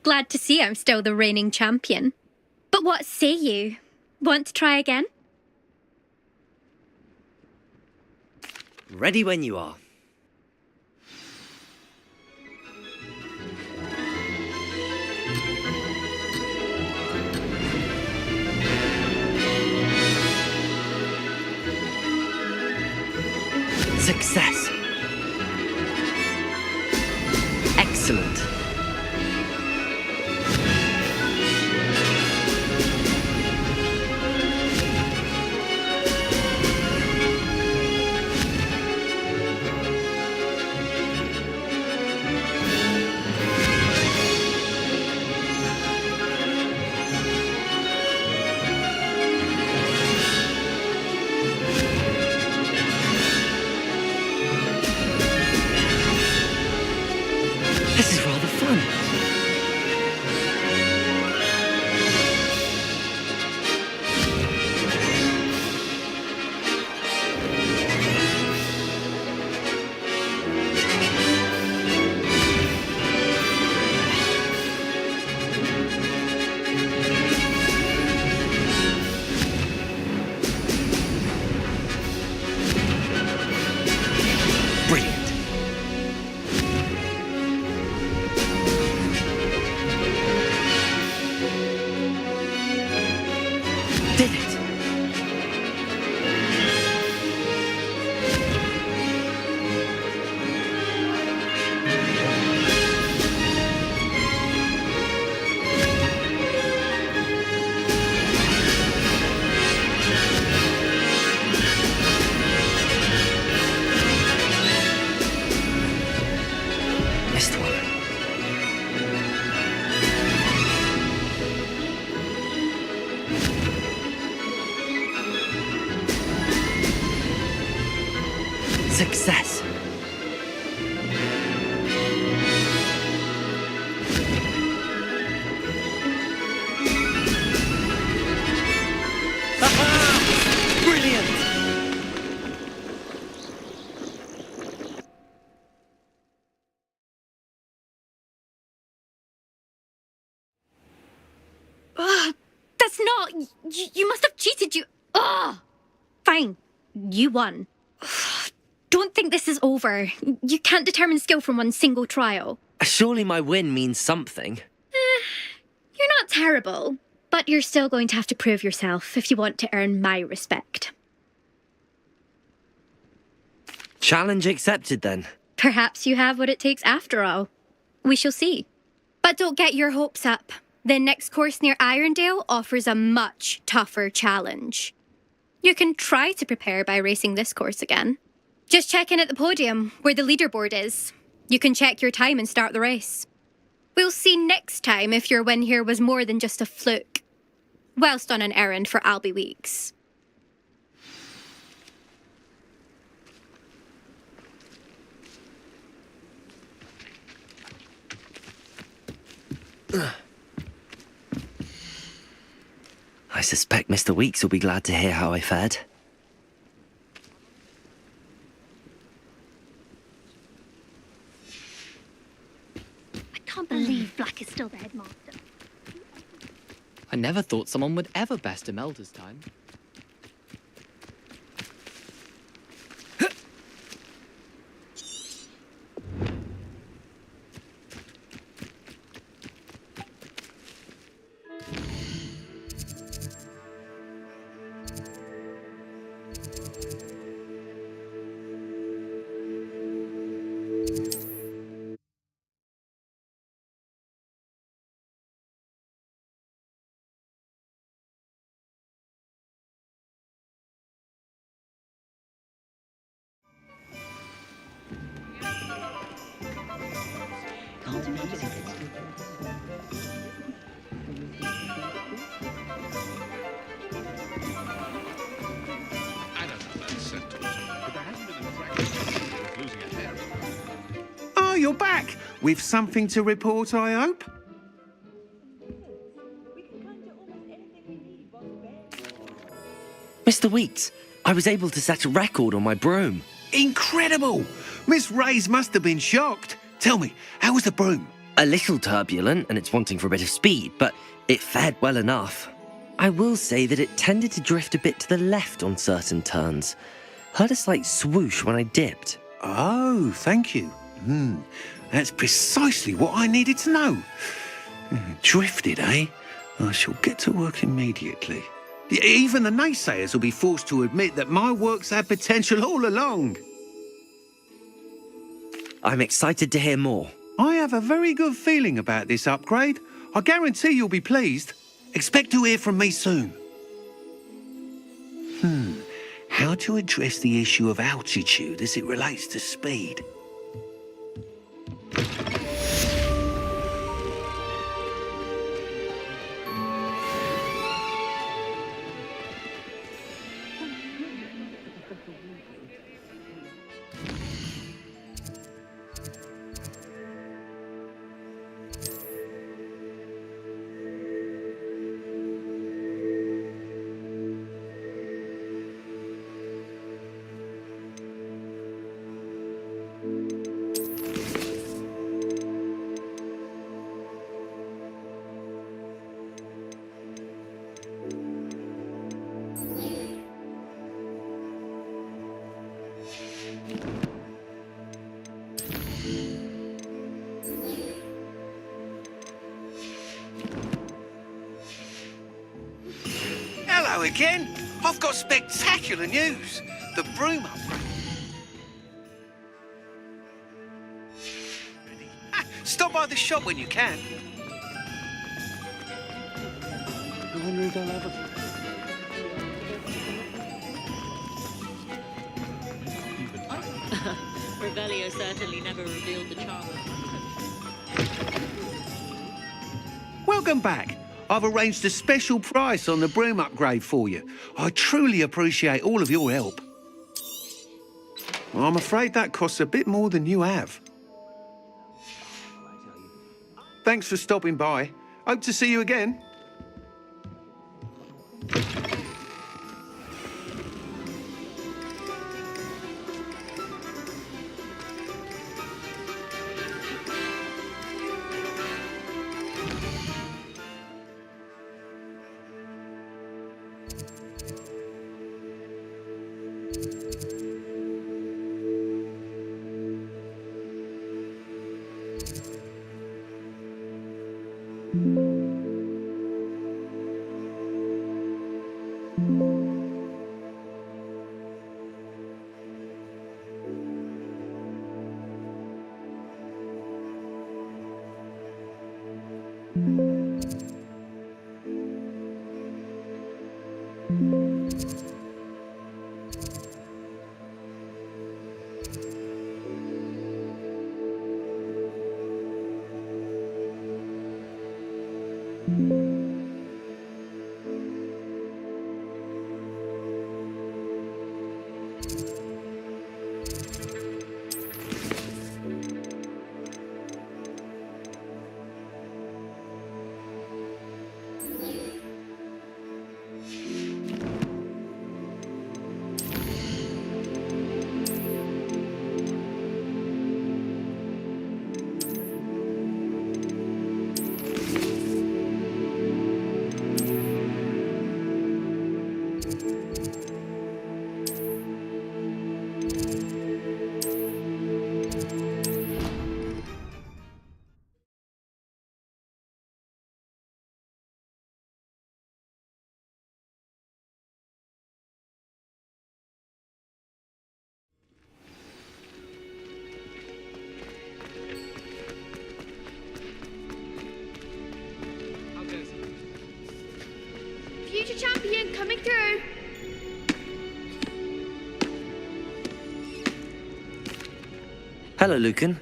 Glad to see I'm still the reigning champion. But what say you? Want to try again? Ready when you are. Success. Excellent. This is rather fun. Brilliant. Did it. Missed one. Success. Brilliant. Ugh, that's not... You must have cheated, you... Ugh! Fine. You won. Ugh, don't think this is over. You can't determine skill from one single trial. Surely my win means something. You're not terrible, but you're still going to have to prove yourself if you want to earn my respect. Challenge accepted then. Perhaps you have what it takes after all. We shall see. But don't get your hopes up. The next course near Irondale offers a much tougher challenge. You can try to prepare by racing this course again. Just check in at the podium, where the leaderboard is. You can check your time and start the race. We'll see next time if your win here was more than just a fluke. Whilst on an errand for Albie Weeks. I suspect Mr. Weeks will be glad to hear how I fared. I can't believe Black is still the headmaster. I never thought someone would ever best Imelda's time. Oh, you're back! With something to report, I hope? Mr. Weeks, I was able to set a record on my broom. Incredible! Miss Ray's must have been shocked. Tell me, how was the broom? A little turbulent and it's wanting for a bit of speed, but it fared well enough. I will say that it tended to drift a bit to the left on certain turns. Heard a slight swoosh when I dipped. Oh, thank you. That's precisely what I needed to know. Drifted, eh? I shall get to work immediately. Even the naysayers will be forced to admit that my work's had potential all along. I'm excited to hear more. I have a very good feeling about this upgrade. I guarantee you'll be pleased. Expect to hear from me soon. How to address the issue of altitude as it relates to speed? Hello again. I've got spectacular news. The broom upgrade. Stop by the shop when you can. I wonder if they'll have a... Revelio certainly never revealed the charm. Welcome back. I've arranged a special price on the broom upgrade for you. I truly appreciate all of your help. Well, I'm afraid that costs a bit more than you have. Thanks for stopping by. Hope to see you again. Future champion coming through. Hello, Lucan.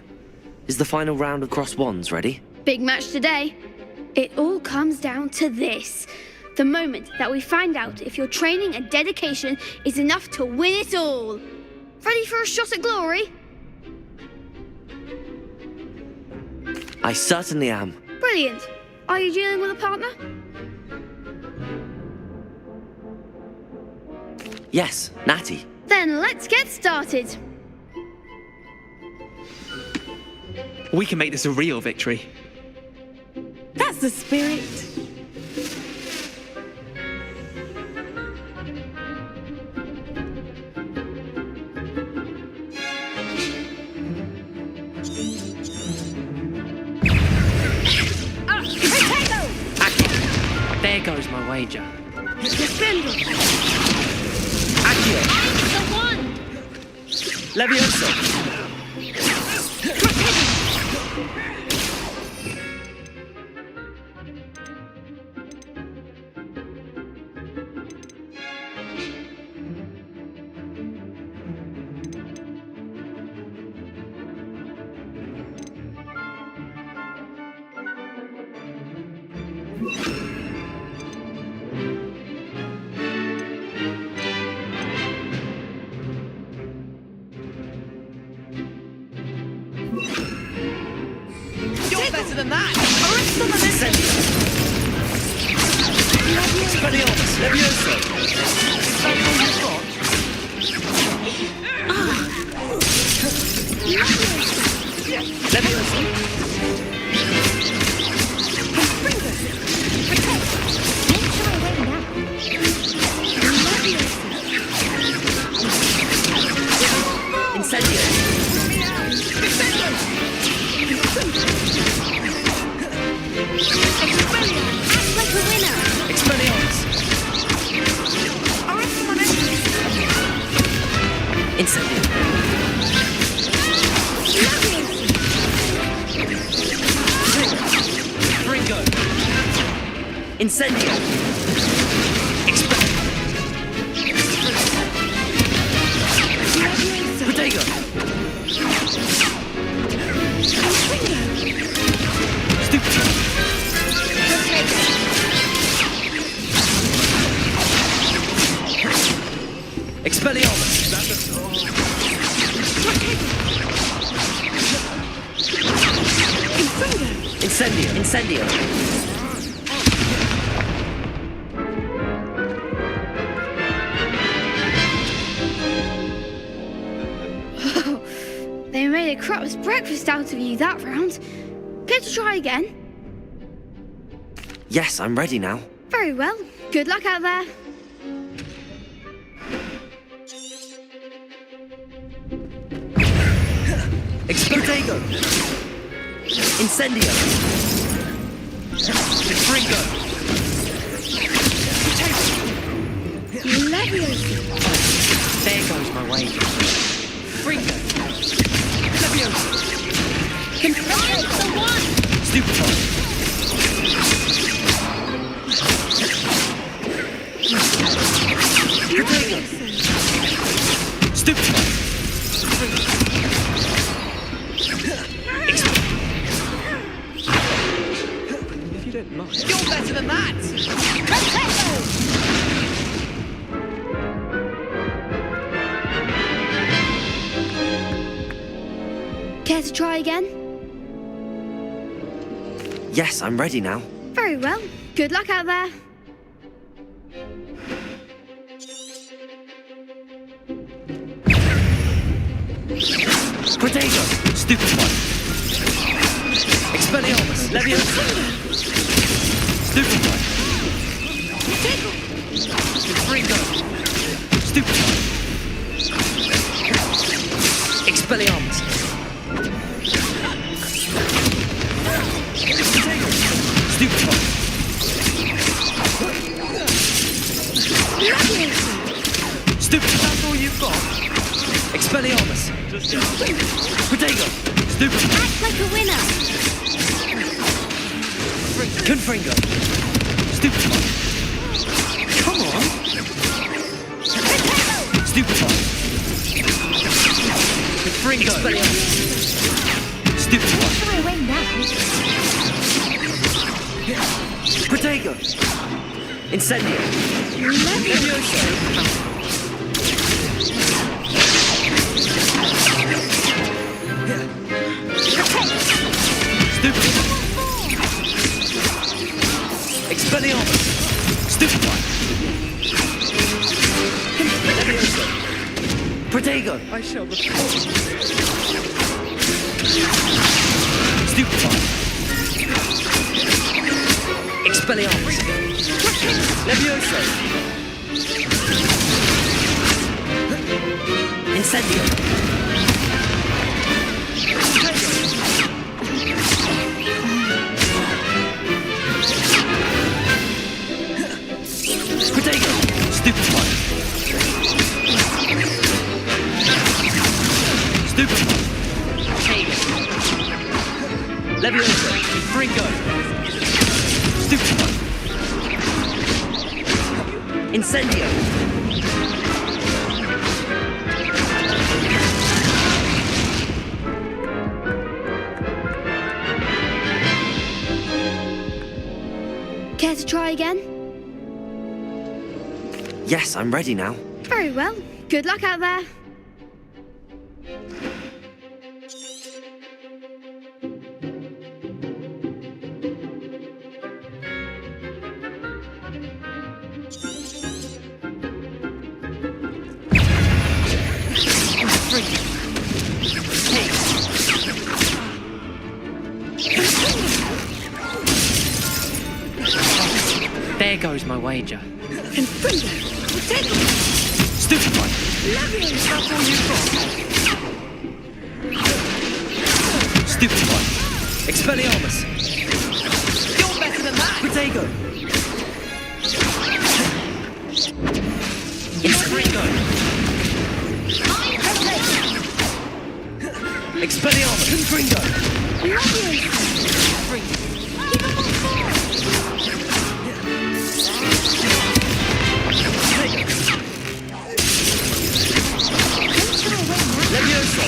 Is the final round of cross wands ready? Big match today. It all comes down to this. The moment that we find out if your training and dedication is enough to win it all. Ready for a shot at glory? I certainly am. Brilliant. Are you dealing with a partner? Yes, Natty. Then let's get started. We can make this a real victory. That's the spirit. There goes my wager. Accio. The one! Levioso. You're better than that. Expelliarmus. Levioso. Levioso. Incendio. Act like a winner! Expelliarmus. Incendio. Ringo. Incendio. Protego. Stupid. Expelliarmus. Incendio. Incendio. They made a crap's breakfast out of you that round. Care to try again? Yes, I'm ready now. Very well. Good luck out there. Protego. Incendio. Ringo. Levioso. There goes my wager. Ringo. Levioso. The one! Stupefy. Protego. Stupefy. If you don't mind. You're better than that. Care to try again? Yes, I'm ready now. Very well. Good luck out there. Protego. Stupefy. Expelliarmus. Levioso. Stupefy. Ringo. Stupefy. Expelliarmus. Stupefy. Stupefy. That's all you've got. Expelliarmus. Protego. Stupefy. Act like a winner. Confringo. Stupefy. Come on. Stupefy. Confringo. Stupefy. My way now. Protego. Incendio. Levioso. Stupefy. Expelliarmus. Stupefy. Protego! I shall report. Stupefy! Expelliarmus! Levioso! Incendio! Protego! Stupefy! Stupefy! Levioso! Fringo! Stupefy! Incendio! Care to try again? Yes, I'm ready now. Very well. Good luck out there. There goes my wager. Stupefy! That's all you've got. Stupefy! Expelliarmus! You're better than that. Protego! Incendio! Expelliarmus! Confringo! Levioso!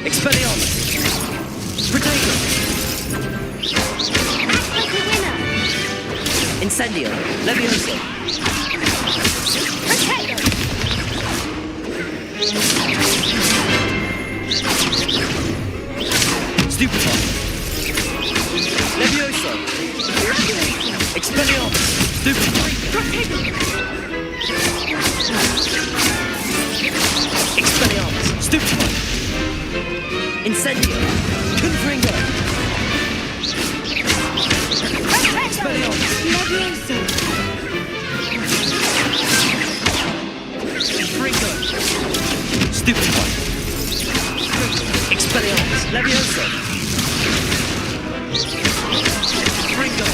Expelliarmus! Protego! Act like a winner. Incendio! Levioso! Protego! Stupefy! Levioso! Expelliarmus! Stupefy! Expelliarmus! Stupefy! Incendio! Confringo! Expelliarmus! Levioso! Confringo! Stupefy! Expelliarmus! Levioso! Confringo!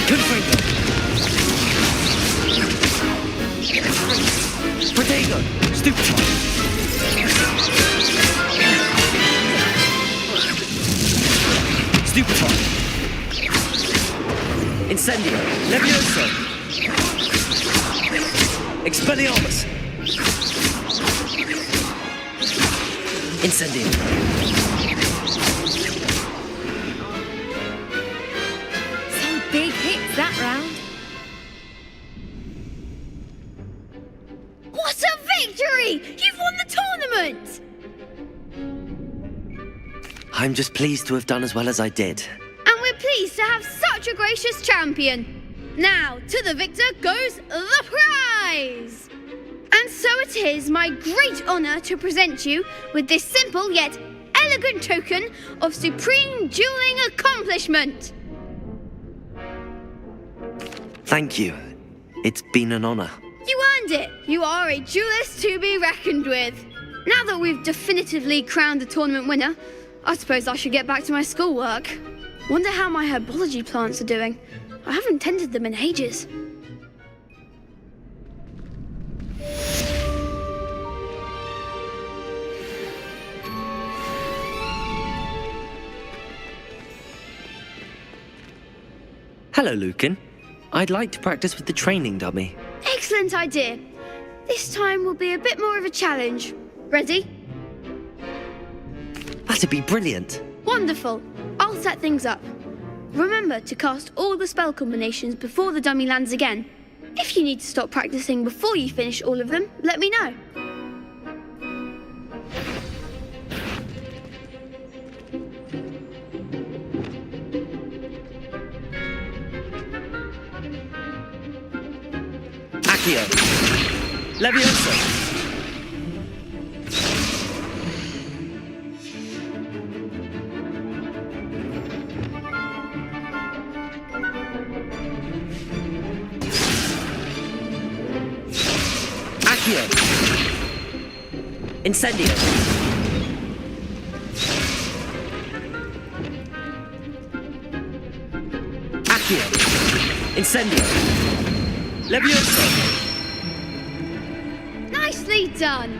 Confringo! Protego! Stupefy! Stupefy! Incendio! Levioso! Expelliarmus! Incendio! Some big hits that round. What a victory! You've won the tournament! I'm just pleased to have done as well as I did. And we're pleased to have such a gracious champion. Now, to the victor goes the prize! And so it is my great honour to present you with this simple yet elegant token of supreme dueling accomplishment. Thank you. It's been an honour. You earned it. You are a duelist to be reckoned with. Now that we've definitively crowned the tournament winner, I suppose I should get back to my schoolwork. Wonder how my herbology plants are doing. I haven't tended them in ages. Hello, Lucan. I'd like to practice with the training dummy. Excellent idea. This time will be a bit more of a challenge. Ready? That'd be brilliant. Wonderful. I'll set things up. Remember to cast all the spell combinations before the dummy lands again. If you need to stop practicing before you finish all of them, let me know. Accio. Levioso. Accio. Incendio. Accio. Incendio. Levioso. Nicely done.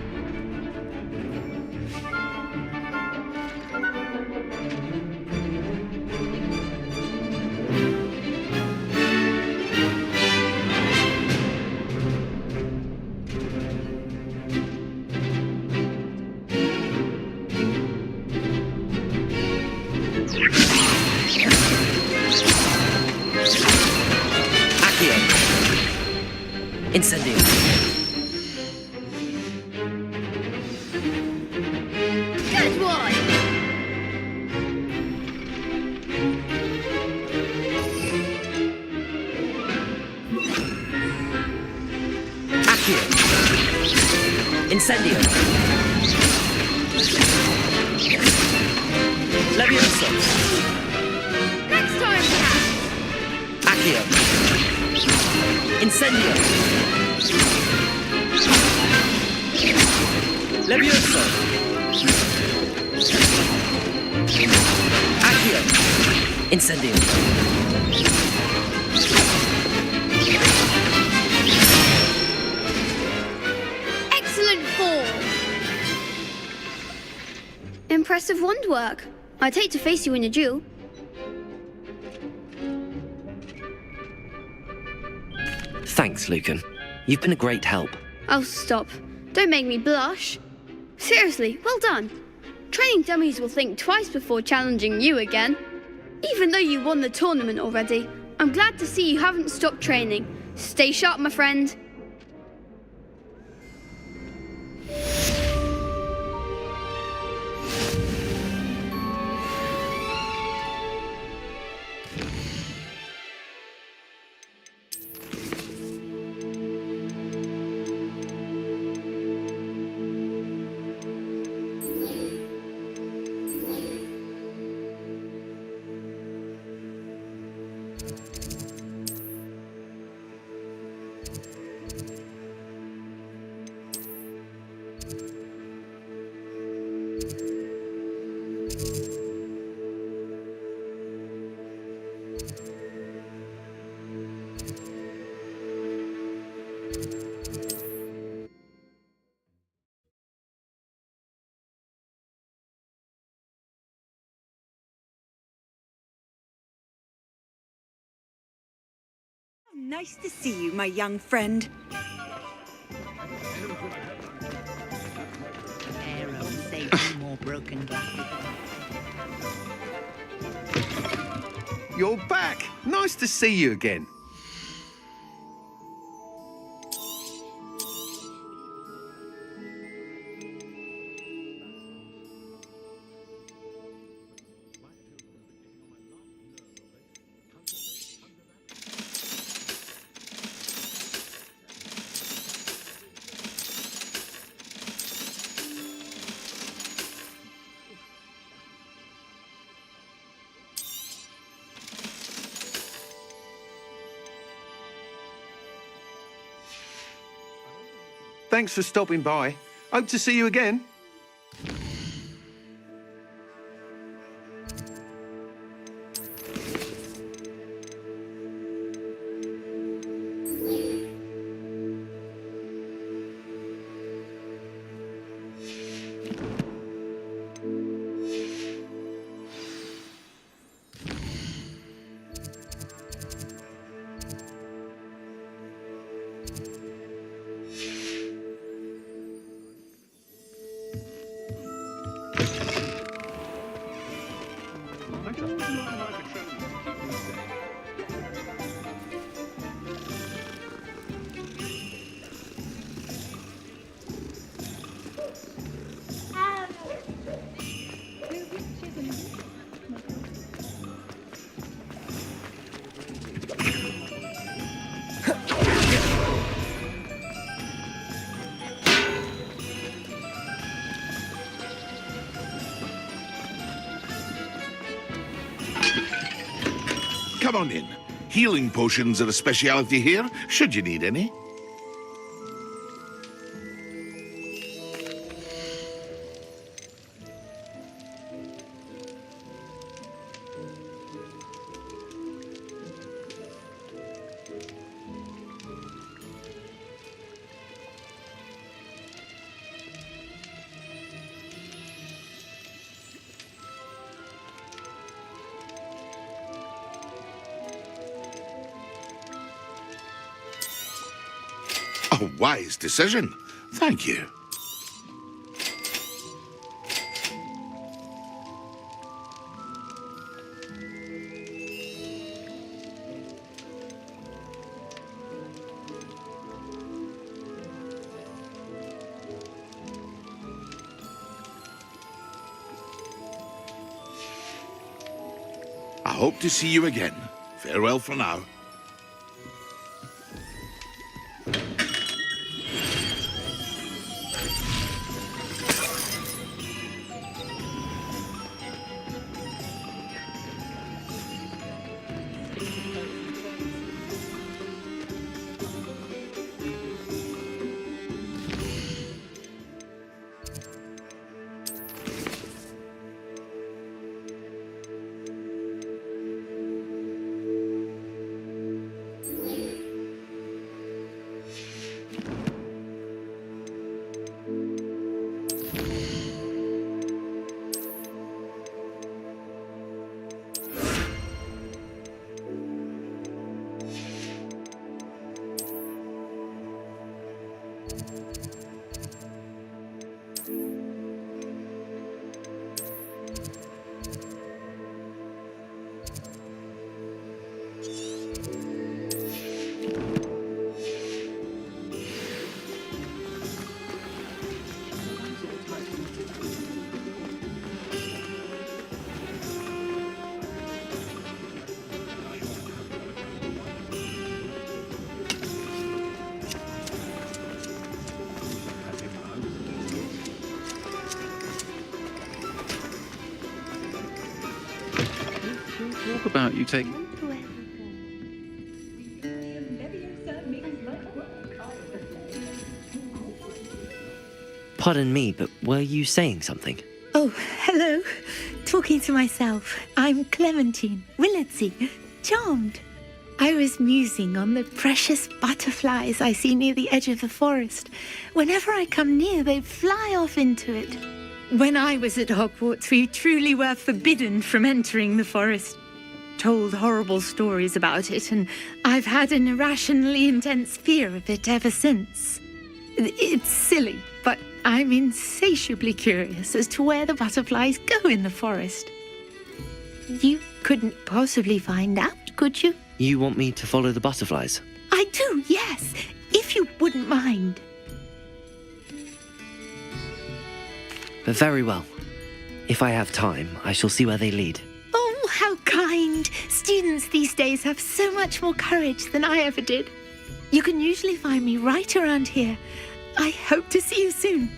Accio. Incendio. Good one. Accio. Incendio. Levioso. Next time, perhaps. Accio. Incendio. Levioso. Accio. Incendio. Excellent form. Impressive wand work. I'd hate to face you in a duel. Thanks, Lucan. You've been a great help. Oh, stop. Don't make me blush. Seriously, well done. Training dummies will think twice before challenging you again. Even though you won the tournament already, I'm glad to see you haven't stopped training. Stay sharp, my friend. Nice to see you, my young friend. Arrow saved more broken glasses. You're back. Nice to see you again. Thanks for stopping by. Hope to see you again. Come on in. Healing potions are a speciality here, should you need any. A wise decision. Thank you. I hope to see you again. Farewell for now. Talk about you take. Pardon me, but were you saying something? Oh, hello. Talking to myself. I'm Clementine, Willardsy, charmed. I was musing on the precious butterflies I see near the edge of the forest. Whenever I come near, they fly off into it. When I was at Hogwarts, we truly were forbidden from entering the forest. Told horrible stories about it, and I've had an irrationally intense fear of it ever since. It's silly, but I'm insatiably curious as to where the butterflies go in the forest. You couldn't possibly find out, could you? You want me to follow the butterflies? I do, yes, if you wouldn't mind. But very well. If I have time, I shall see where they lead. Oh, how kind! Students these days have so much more courage than I ever did. You can usually find me right around here. I hope to see you soon.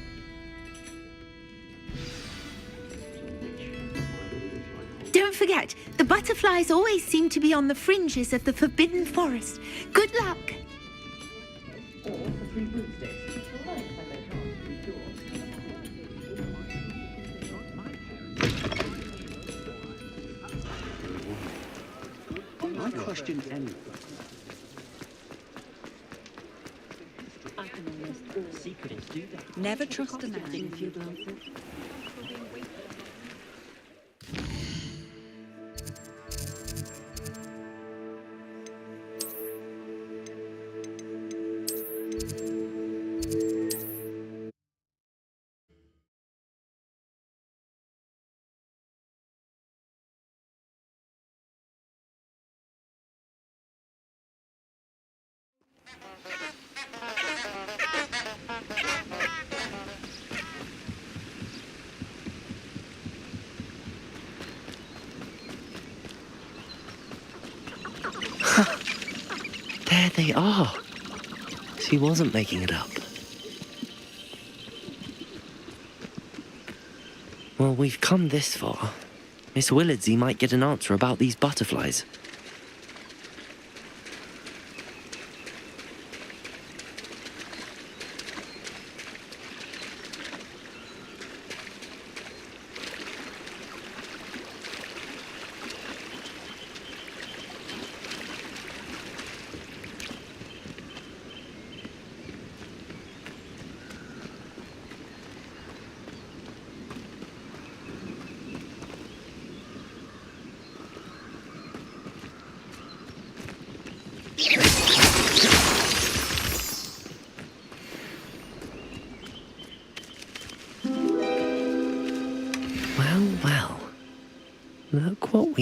Don't forget, the butterflies always seem to be on the fringes of the Forbidden Forest. Good luck! I question anything. Never trust a man. There they are. She wasn't making it up. Well, we've come this far. Miss Willardsy might get an answer about these butterflies.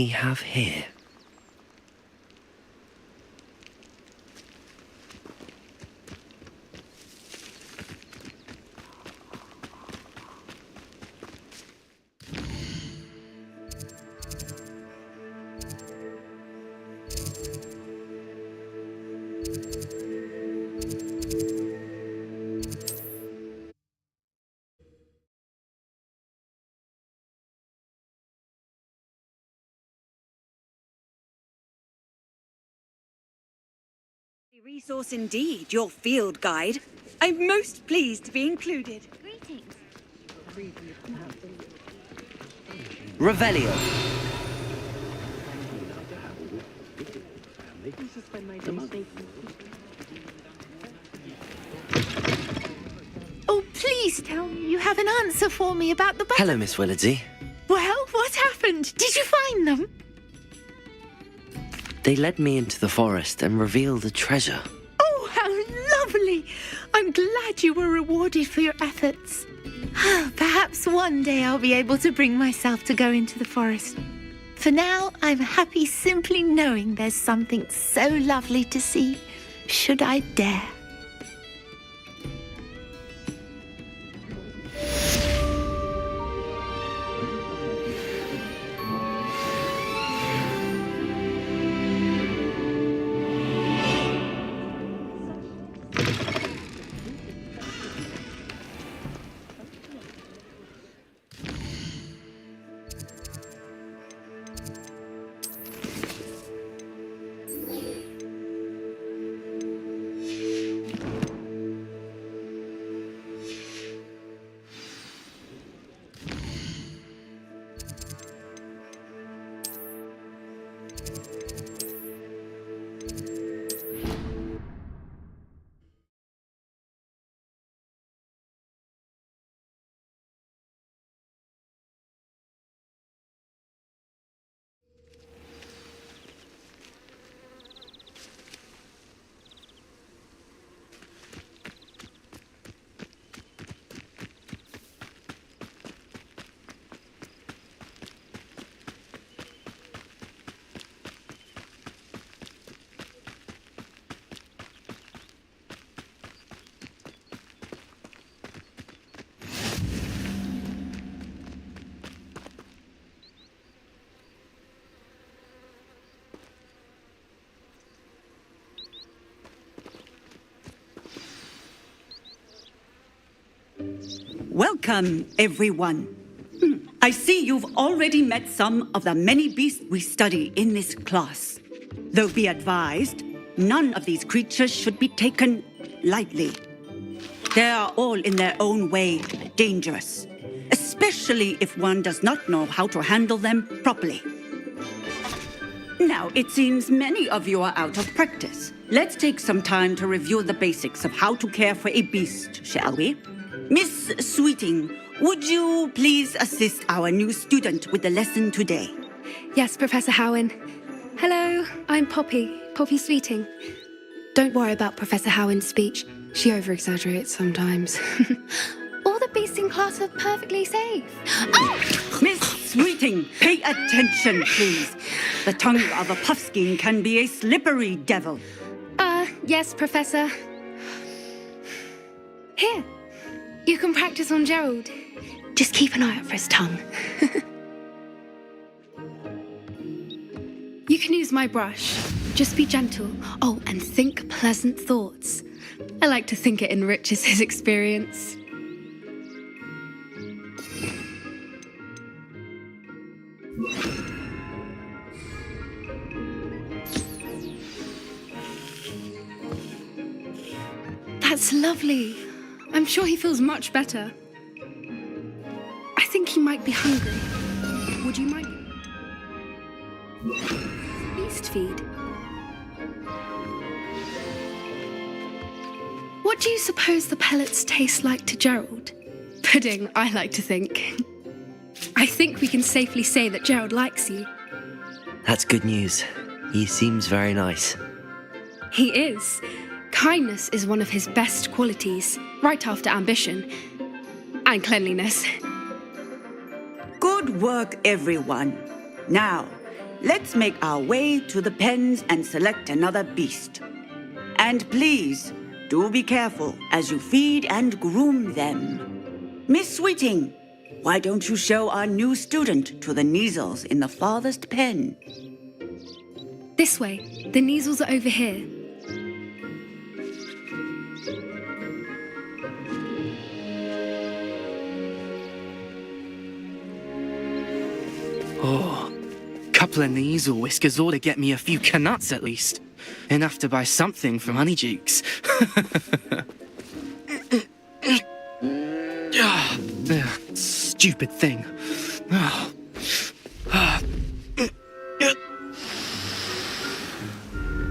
we have here? Resource indeed, your field guide. I'm most pleased to be included. Greetings. Revelio. Oh, please tell me you have an answer for me about the Hello, Miss Willardsey. Well, what happened? Did you find them? They led me into the forest and revealed a treasure. Oh, how lovely! I'm glad you were rewarded for your efforts. Perhaps one day I'll be able to bring myself to go into the forest. For now, I'm happy simply knowing there's something so lovely to see, should I dare. Welcome, everyone. I see you've already met some of the many beasts we study in this class. Though be advised, none of these creatures should be taken lightly. They are all in their own way dangerous, especially if one does not know how to handle them properly. Now, it seems many of you are out of practice. Let's take some time to review the basics of how to care for a beast, shall we? Miss Sweeting, would you please assist our new student with the lesson today? Yes, Professor Howen. Hello, I'm Poppy Sweeting. Don't worry about Professor Howen's speech. She over-exaggerates sometimes. All the beasts in class are perfectly safe. Oh! Miss Sweeting, pay attention, please. The tongue of a puffskein can be a slippery devil. Yes, Professor. Here, you can practice on Gerald. Just keep an eye out for his tongue. You can use my brush. Just be gentle. Oh, and think pleasant thoughts. I like to think it enriches his experience. That's lovely. I'm sure he feels much better. I think he might be hungry. Would you mind? Beast feed. What do you suppose the pellets taste like to Gerald? Pudding, I like to think. I think we can safely say that Gerald likes you. That's good news. He seems very nice. He is. Kindness is one of his best qualities, right after ambition. And cleanliness. Good work, everyone. Now, let's make our way to the pens and select another beast. And please, do be careful as you feed and groom them. Miss Sweeting, why don't you show our new student to the Neasels in the farthest pen? This way. The Neasels are over here. Oh, couple of Neasel whiskers ought to get me a few canuts at least. Enough to buy something from Honeydukes. Stupid thing.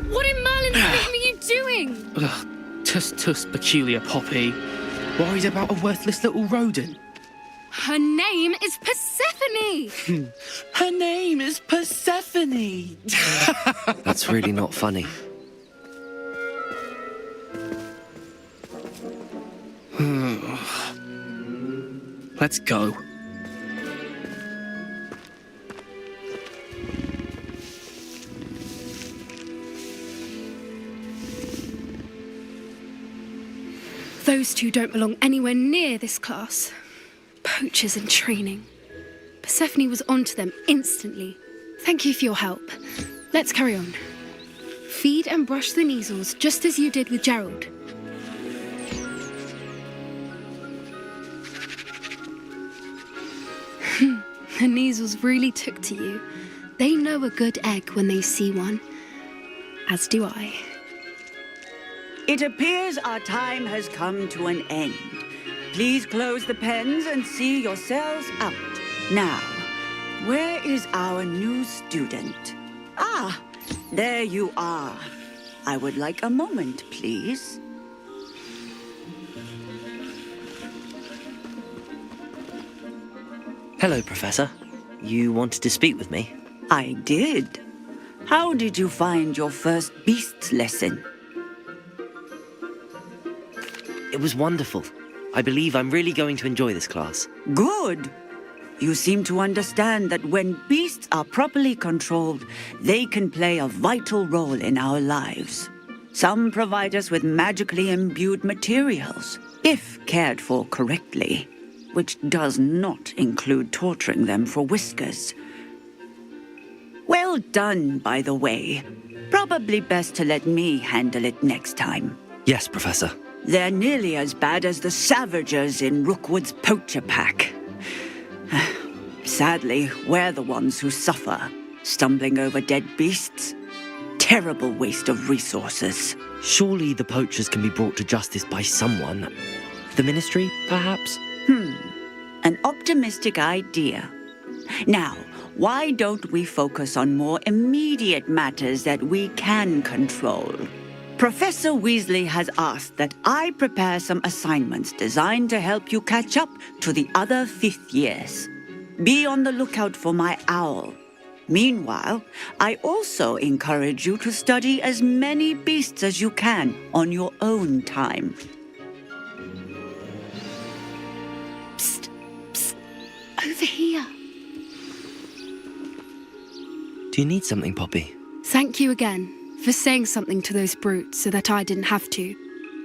What in Merlin's name are you doing? Tuss, peculiar Poppy. Worried about a worthless little rodent. Her name is Persephone! Her name is Persephone! That's really not funny. Let's go. Those two don't belong anywhere near this class. Poachers in training. Persephone was onto them instantly. Thank you for your help. Let's carry on. Feed and brush the Neasels just as you did with Gerald. The Neasels really took to you. They know a good egg when they see one. As do I. It appears our time has come to an end. Please close the pens and see yourselves out. Now, where is our new student? Ah, there you are. I would like a moment, please. Hello, Professor. You wanted to speak with me? I did. How did you find your first beasts lesson? It was wonderful. I believe I'm really going to enjoy this class. Good. You seem to understand that when beasts are properly controlled, they can play a vital role in our lives. Some provide us with magically imbued materials, if cared for correctly, which does not include torturing them for whiskers. Well done, by the way. Probably best to let me handle it next time. Yes, Professor. They're nearly as bad as the Savagers in Rookwood's poacher pack. Sadly, we're the ones who suffer, stumbling over dead beasts. Terrible waste of resources. Surely the poachers can be brought to justice by someone. The Ministry, perhaps? An optimistic idea. Now, why don't we focus on more immediate matters that we can control? Professor Weasley has asked that I prepare some assignments designed to help you catch up to the other fifth years. Be on the lookout for my owl. Meanwhile, I also encourage you to study as many beasts as you can on your own time. Psst, psst, over here. Do you need something, Poppy? Thank you again for saying something to those brutes so that I didn't have to.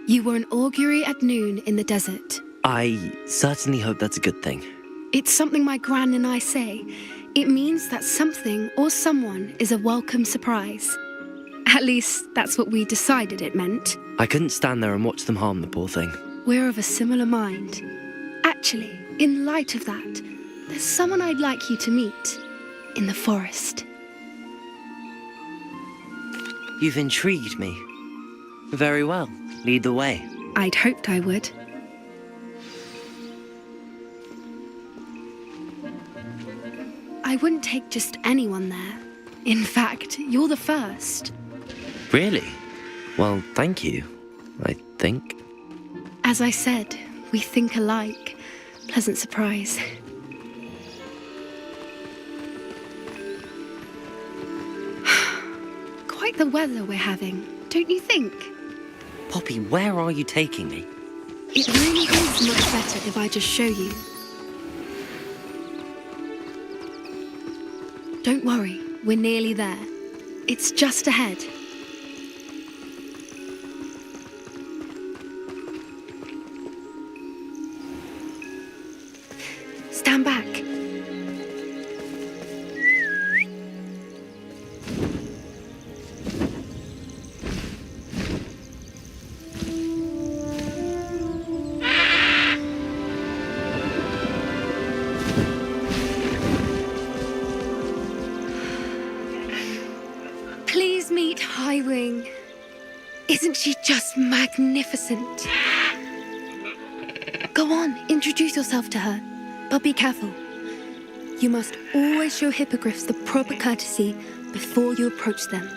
You were an augury at noon in the desert. I certainly hope that's a good thing. It's something my gran and I say. It means that something or someone is a welcome surprise. At least, that's what we decided it meant. I couldn't stand there and watch them harm the poor thing. We're of a similar mind. Actually, in light of that, there's someone I'd like you to meet in the forest. You've intrigued me. Very well. Lead the way. I'd hoped I would. I wouldn't take just anyone there. In fact, you're the first. Really? Well, thank you, I think. As I said, we think alike. Pleasant surprise. Quite the weather we're having, don't you think? Poppy, where are you taking me? It really is much better if I just show you. Don't worry, we're nearly there. It's just ahead. Stand back. Please meet Highwing. Isn't she just magnificent? Go on, introduce yourself to her. But be careful. You must always show hippogriffs the proper courtesy before you approach them.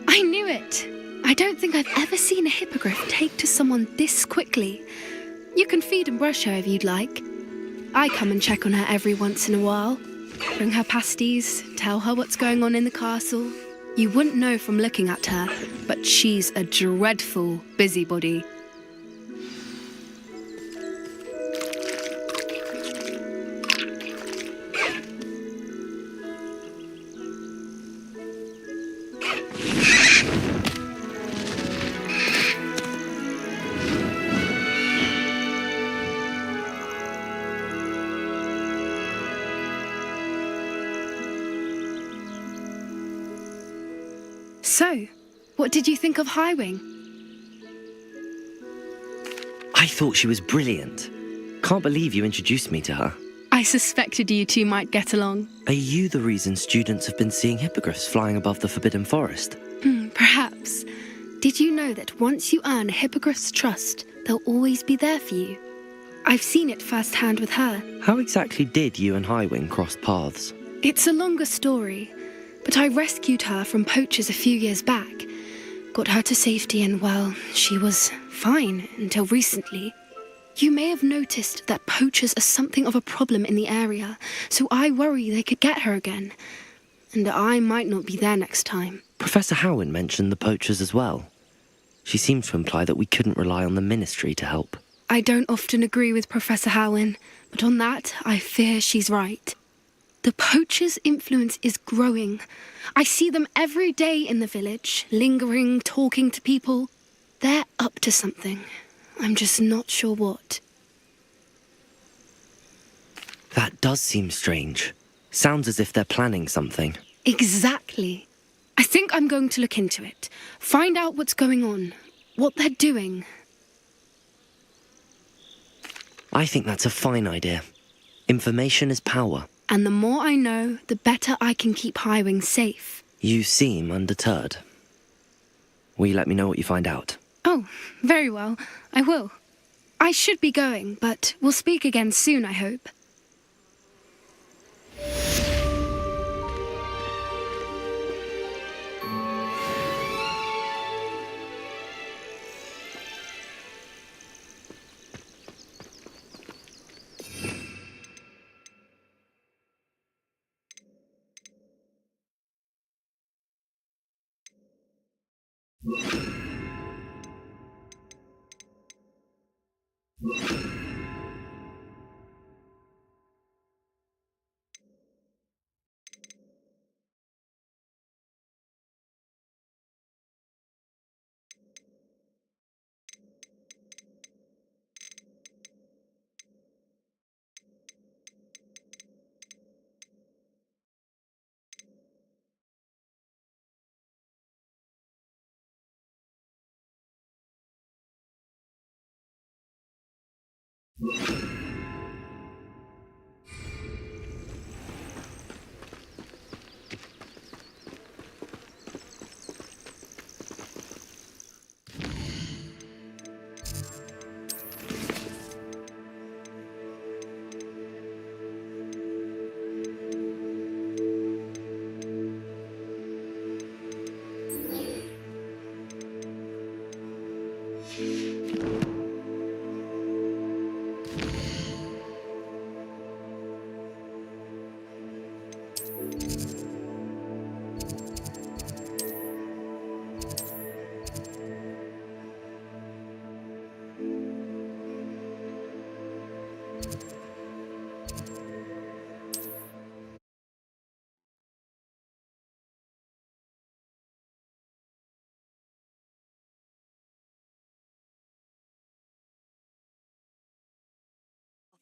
I knew it! I don't think I've ever seen a hippogriff take to someone this quickly. You can feed and brush her if you'd like. I come and check on her every once in a while. Bring her pasties, tell her what's going on in the castle. You wouldn't know from looking at her, but she's a dreadful busybody. So, what did you think of Highwing? I thought she was brilliant. Can't believe you introduced me to her. I suspected you two might get along. Are you the reason students have been seeing hippogriffs flying above the Forbidden Forest? Perhaps. Did you know that once you earn a hippogriff's trust, they'll always be there for you? I've seen it firsthand with her. How exactly did you and Highwing cross paths? It's a longer story, but I rescued her from poachers a few years back. Got her to safety and, well, she was fine until recently. You may have noticed that poachers are something of a problem in the area, so I worry they could get her again. And I might not be there next time. Professor Howin mentioned the poachers as well. She seemed to imply that we couldn't rely on the ministry to help. I don't often agree with Professor Howin, but on that, I fear she's right. The poachers' influence is growing. I see them every day in the village, lingering, talking to people. They're up to something. I'm just not sure what. That does seem strange. Sounds as if they're planning something. Exactly. I think I'm going to look into it. Find out what's going on, what they're doing. I think that's a fine idea. Information is power. And the more I know, the better I can keep Highwing safe. You seem undeterred. Will you let me know what you find out? Oh, very well. I will. I should be going, but we'll speak again soon, I hope.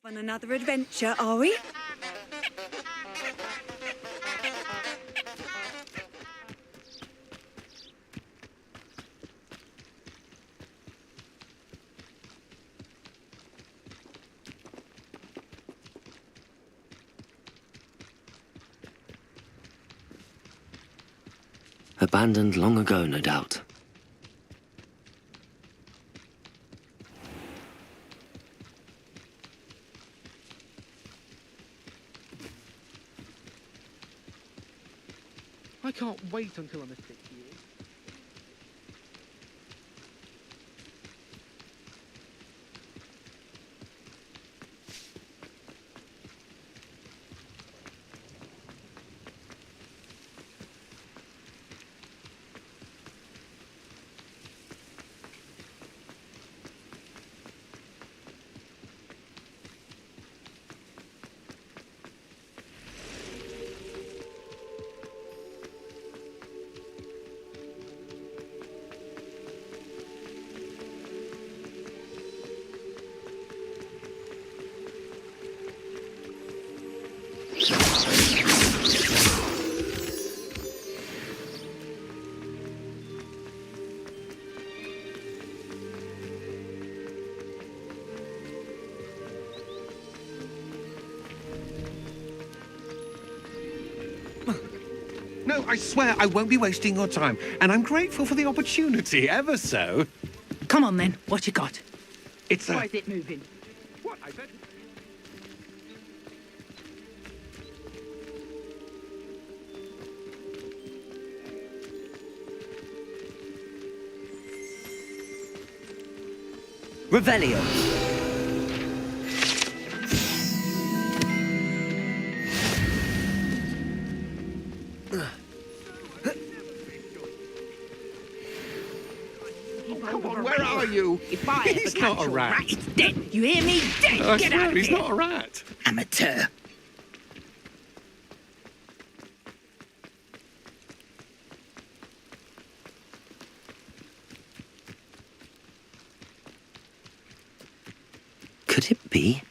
On another adventure, are we? Abandoned long ago, no doubt. I can't wait until I'm a 6 years. No, I swear I won't be wasting your time, and I'm grateful for the opportunity, ever so. Come on then, what you got? It's Why is it moving? What? I bet... Revelio. Come on, where are you? If I ever He's catch not a your rat. it's dead. You hear me? Dead. I Get swear out of he's here. not a rat. Amateur. Could it be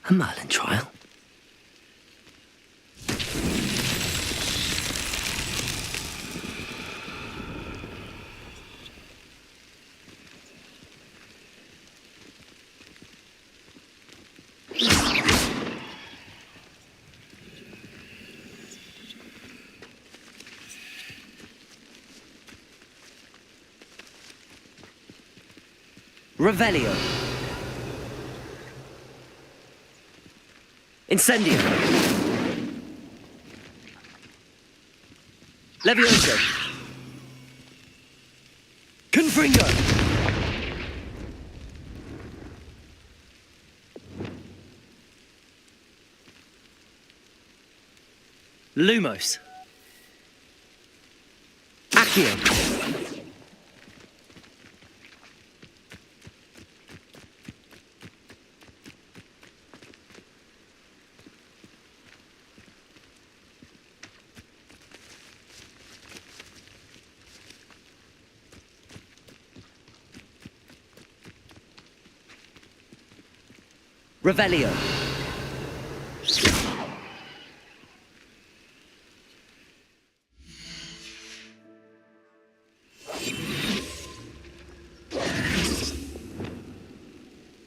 a Merlin trial? Revelio. Incendio. Levioso. Confringo. Lumos. Accio. Revelio.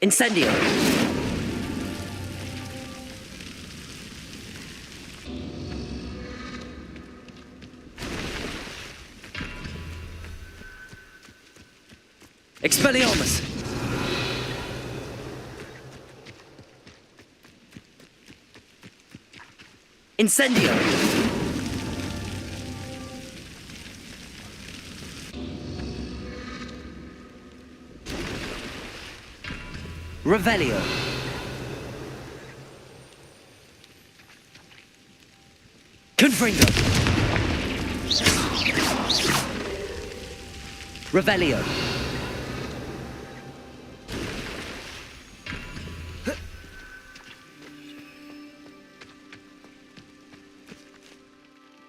Incendio. Expelliarmus. Incendio. Revelio. Confringo. Revelio.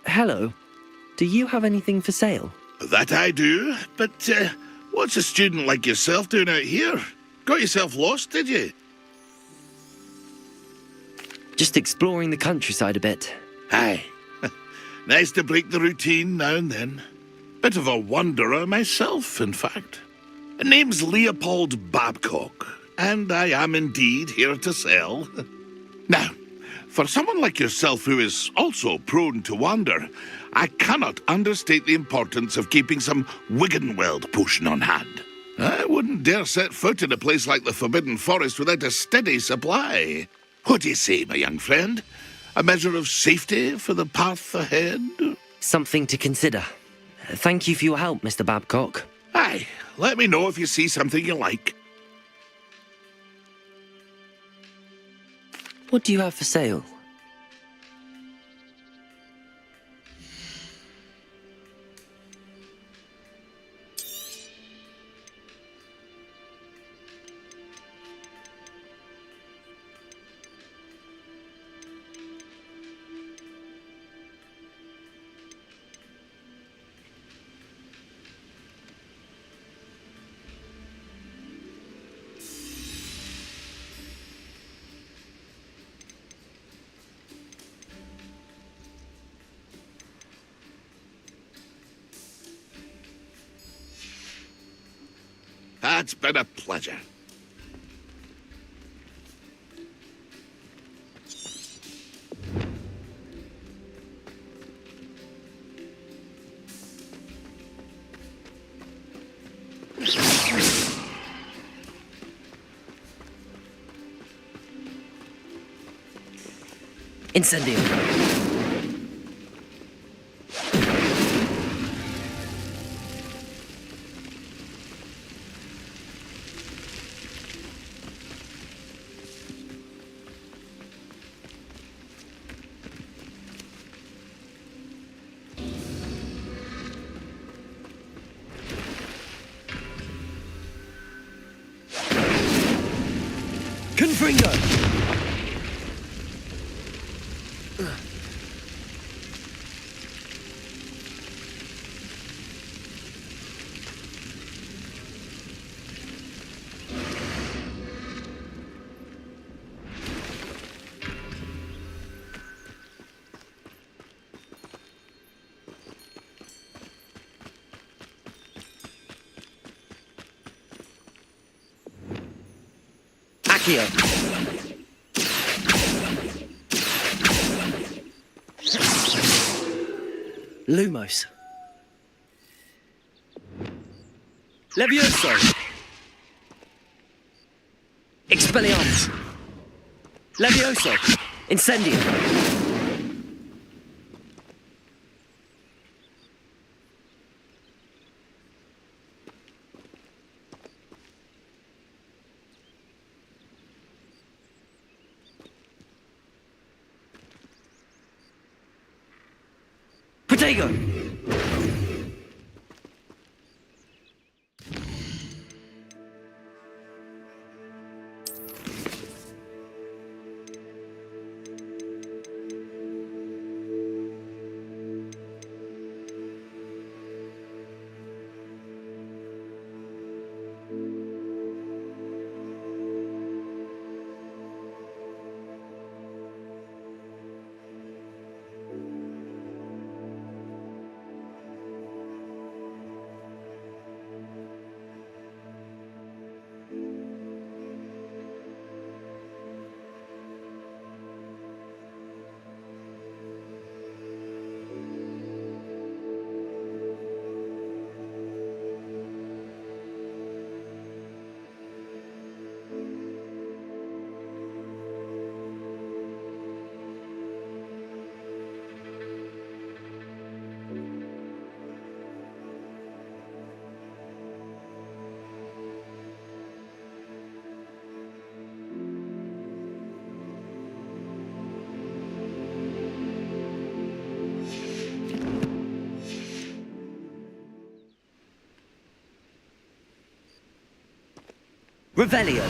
Hello. Do you have anything for sale? That I do, but what's a student like yourself doing out here? Got yourself lost, did you? Just exploring the countryside a bit. Aye. Nice to break the routine now and then. Bit of a wanderer myself, in fact. Name's Leopold Babcock, and I am indeed here to sell. Now, for someone like yourself who is also prone to wander, I cannot understate the importance of keeping some Wiggenweld potion on hand. I wouldn't dare set foot in a place like the Forbidden Forest without a steady supply. What do you say, my young friend? A measure of safety for the path ahead? Something to consider. Thank you for your help, Mr. Babcock. Aye, let me know if you see something you like. What do you have for sale? It's been a pleasure. Incendio. Confringo! Accio. Lumos. Levioso. Expelliarmus. Levioso. Incendio. Protego. Revelio.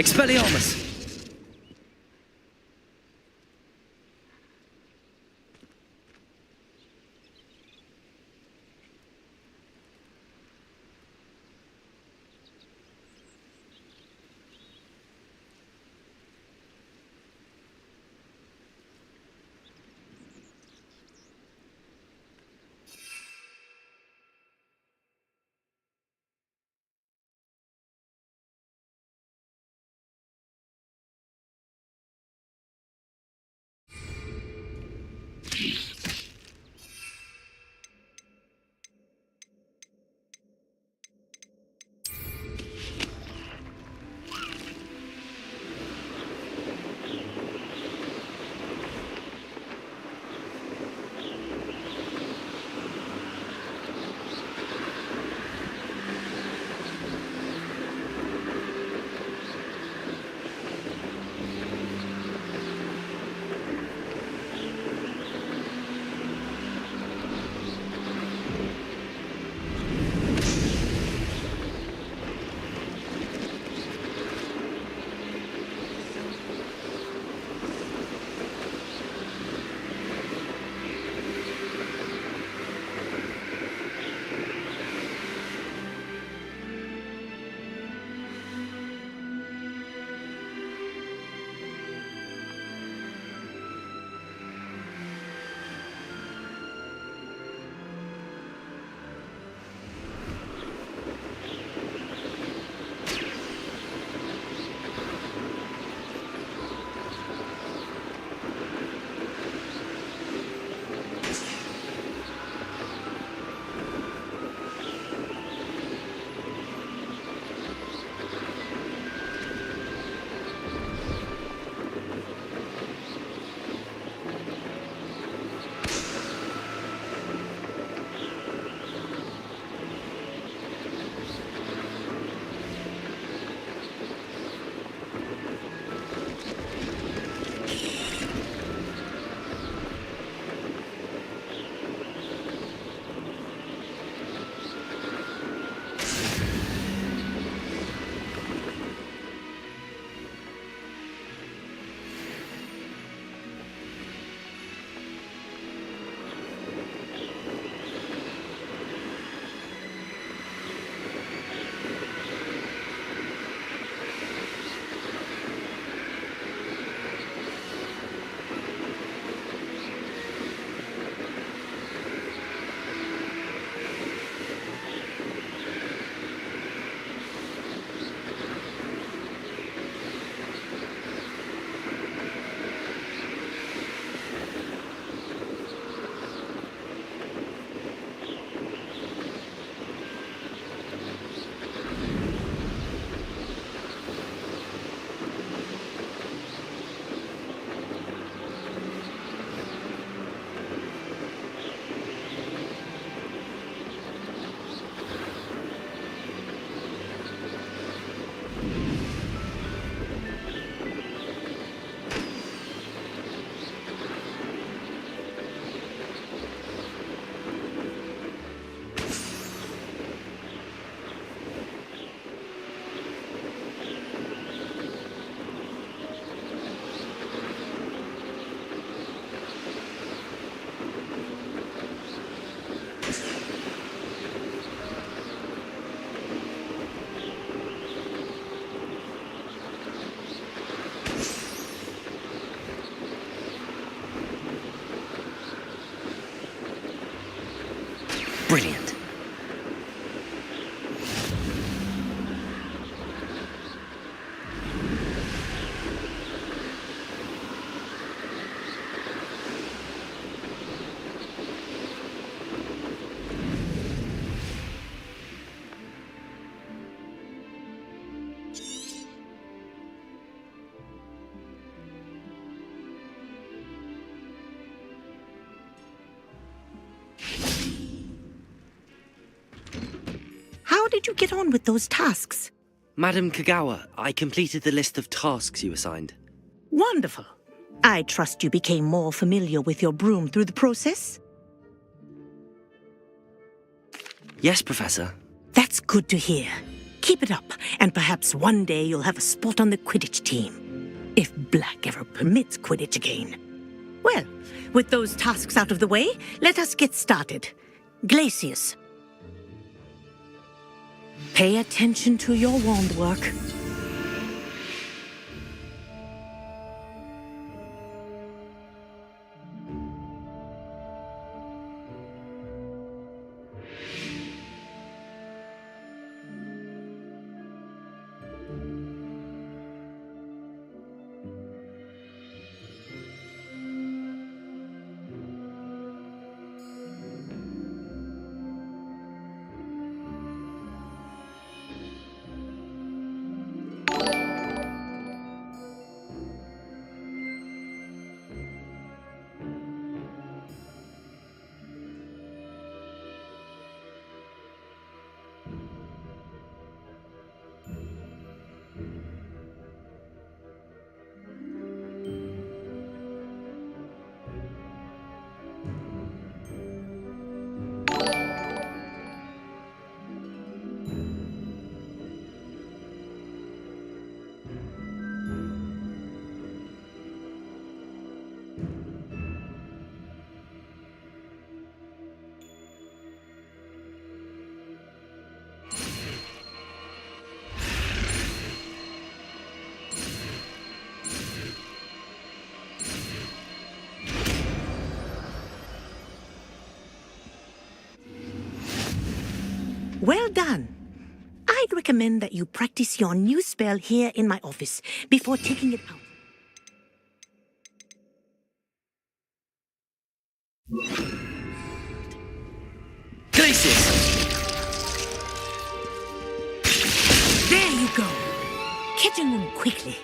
Expelliarmus! Brilliant. How did you get on with those tasks? Madam Kagawa, I completed the list of tasks you assigned. Wonderful. I trust you became more familiar with your broom through the process? Yes, Professor. That's good to hear. Keep it up, and perhaps one day you'll have a spot on the Quidditch team. If Black ever permits Quidditch again. Well, with those tasks out of the way, let us get started. Glacius. Pay attention to your wand work. Well done. I'd recommend that you practice your new spell here in my office before taking it out. Glacius! There you go. Catching them quickly.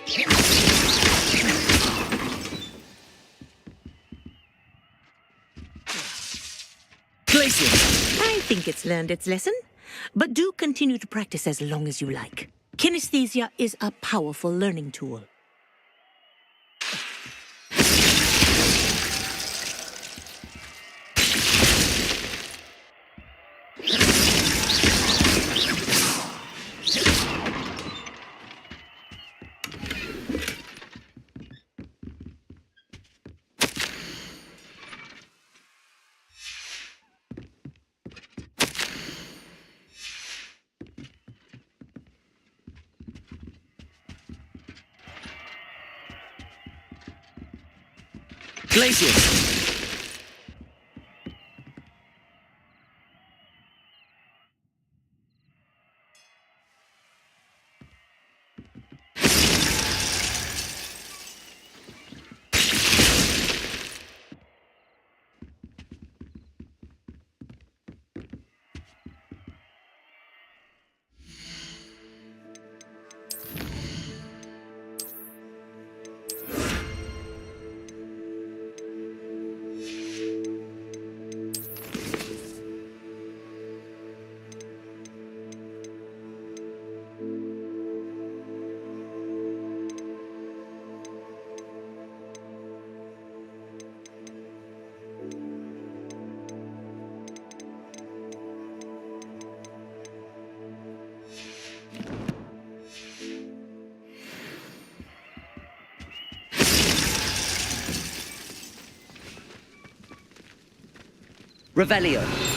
Glacius! I think it's learned its lesson, but do continue to practice as long as you like. Kinesthesia is a powerful learning tool. Glacius! Revelio.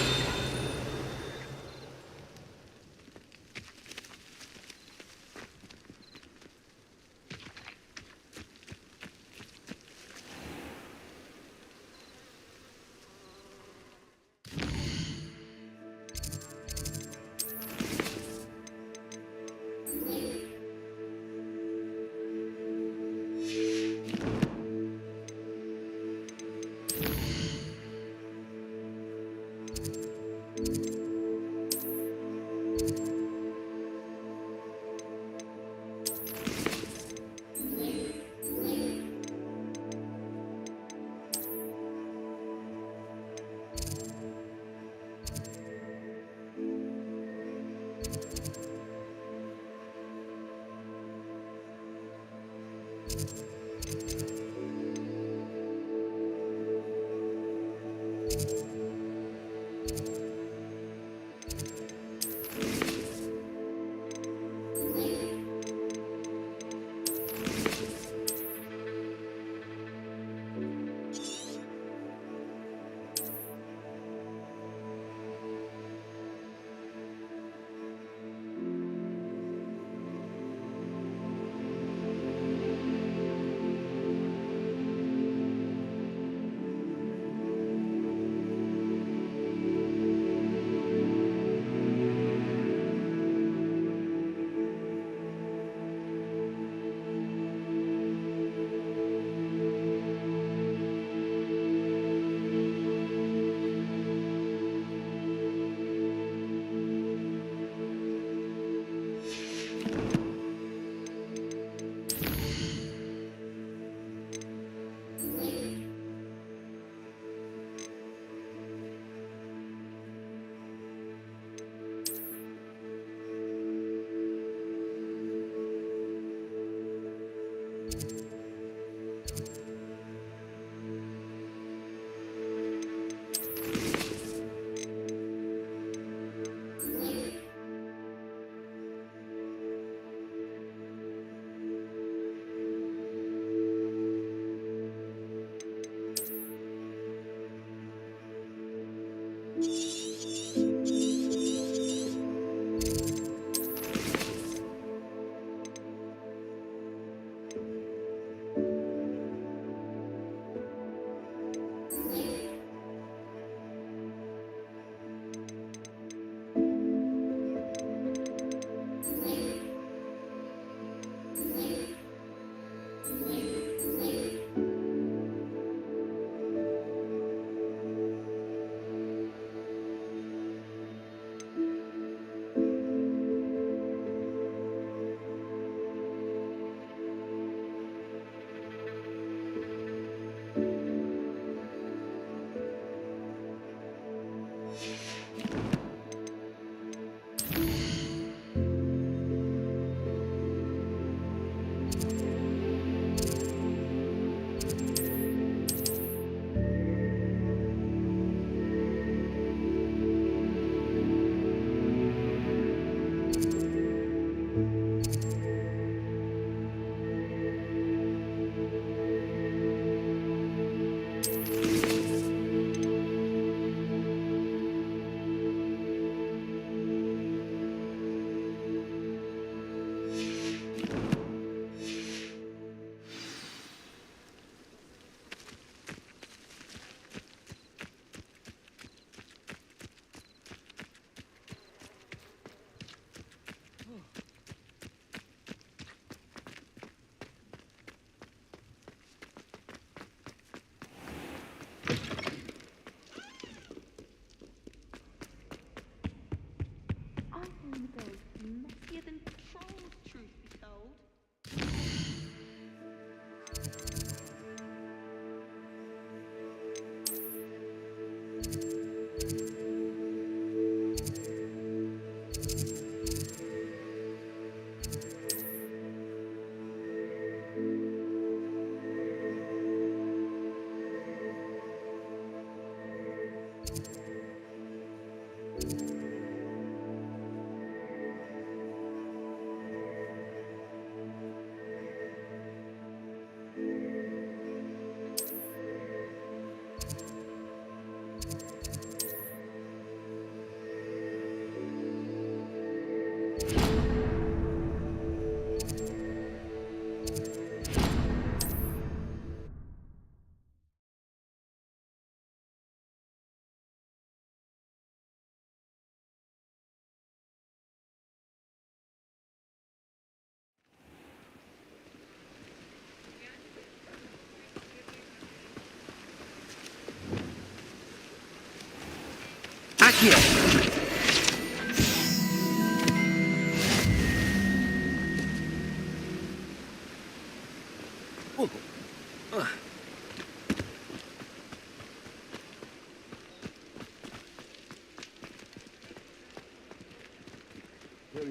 You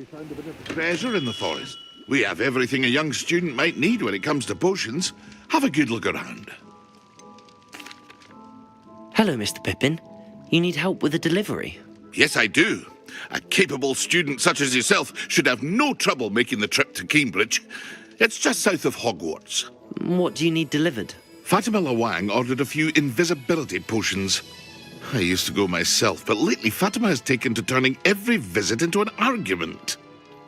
found a bit of treasure in the forest. We have everything a young student might need when it comes to potions. Have a good look around. Hello, Mr. Pippin. You need help with a delivery? Yes, I do. A capable student such as yourself should have no trouble making the trip to Cambridge. It's just south of Hogwarts. What do you need delivered? Fatima Lawang ordered a few invisibility potions. I used to go myself, but lately Fatima has taken to turning every visit into an argument.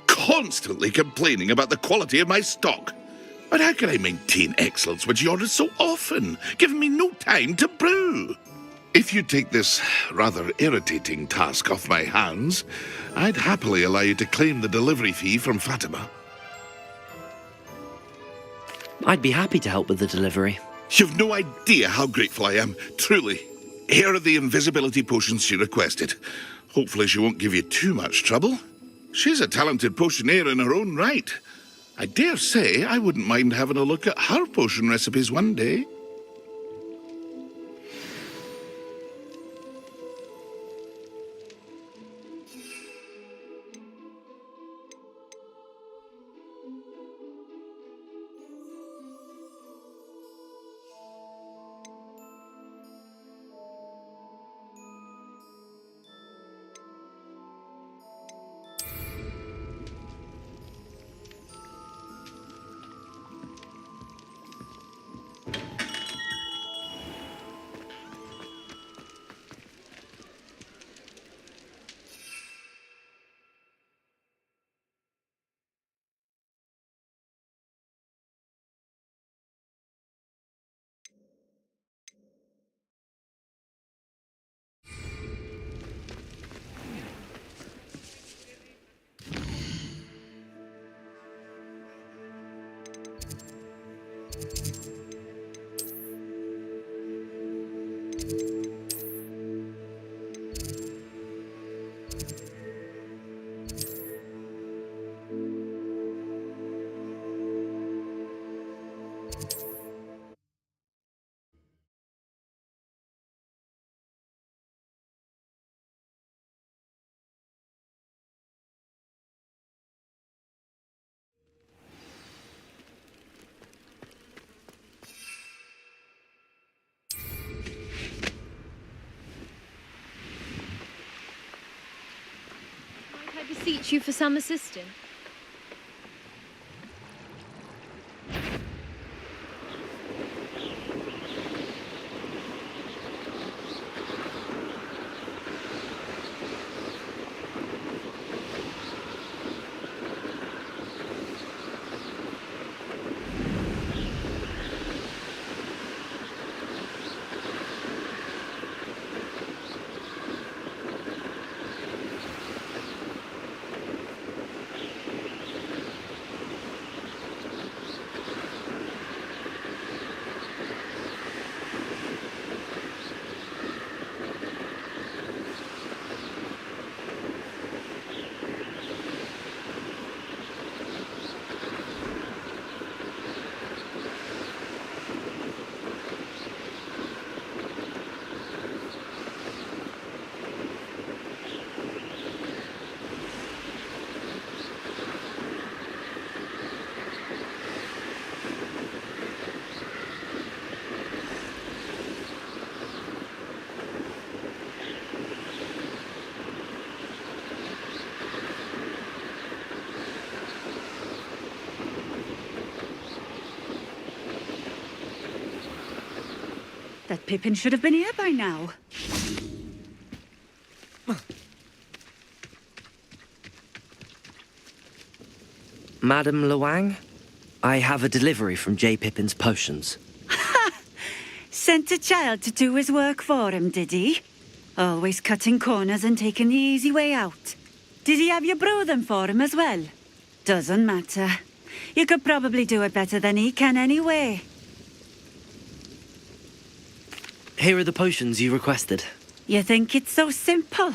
Constantly complaining about the quality of my stock. But how can I maintain excellence when she orders so often, giving me no time to brew? If you take this rather irritating task off my hands, I'd happily allow you to claim the delivery fee from Fatima. I'd be happy to help with the delivery. You've no idea how grateful I am, truly. Here are the invisibility potions she requested. Hopefully she won't give you too much trouble. She's a talented potioneer in her own right. I dare say I wouldn't mind having a look at her potion recipes one day. I beseech you for some assistance. That Pippin should have been here by now. Madam Lawang, I have a delivery from J. Pippin's potions. Sent a child to do his work for him, did he? Always cutting corners and taking the easy way out. Did he have you brew them for him as well? Doesn't matter. You could probably do it better than he can anyway. Here are the potions you requested. You think it's so simple?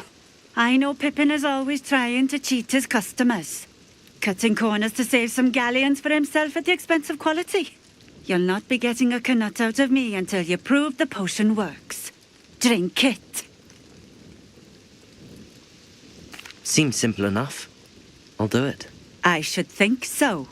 I know Pippin is always trying to cheat his customers, cutting corners to save some galleons for himself at the expense of quality. You'll not be getting a Knut out of me until you prove the potion works. Drink it. Seems simple enough. I'll do it. I should think so.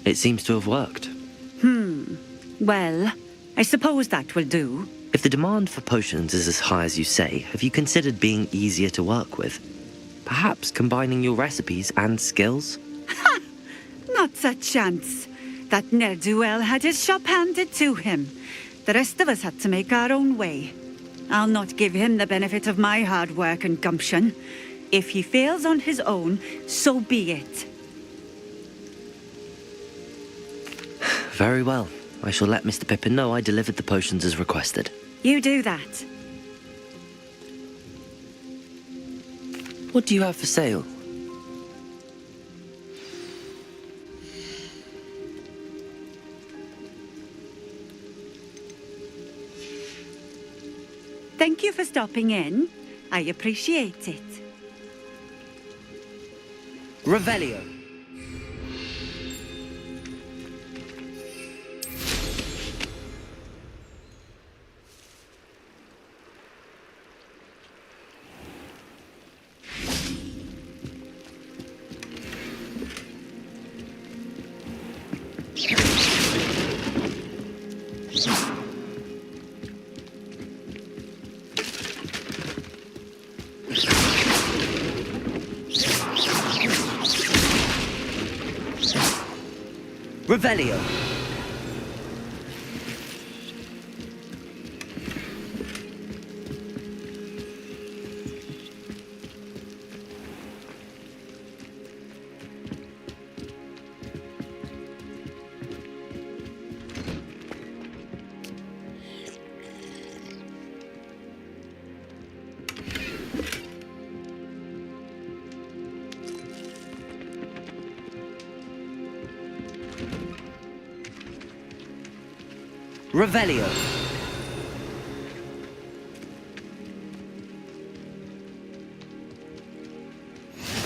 It seems to have worked. Well, I suppose that will do. If the demand for potions is as high as you say, have you considered being easier to work with? Perhaps combining your recipes and skills? Not a chance. That ne'er-do-well had his shop handed to him. The rest of us had to make our own way. I'll not give him the benefit of my hard work and gumption. If he fails on his own, so be it. Very well. I shall let Mr. Pippin know I delivered the potions as requested. You do that. What do you have for sale? Thank you for stopping in. I appreciate it. Revelio. Revelio. Revelio.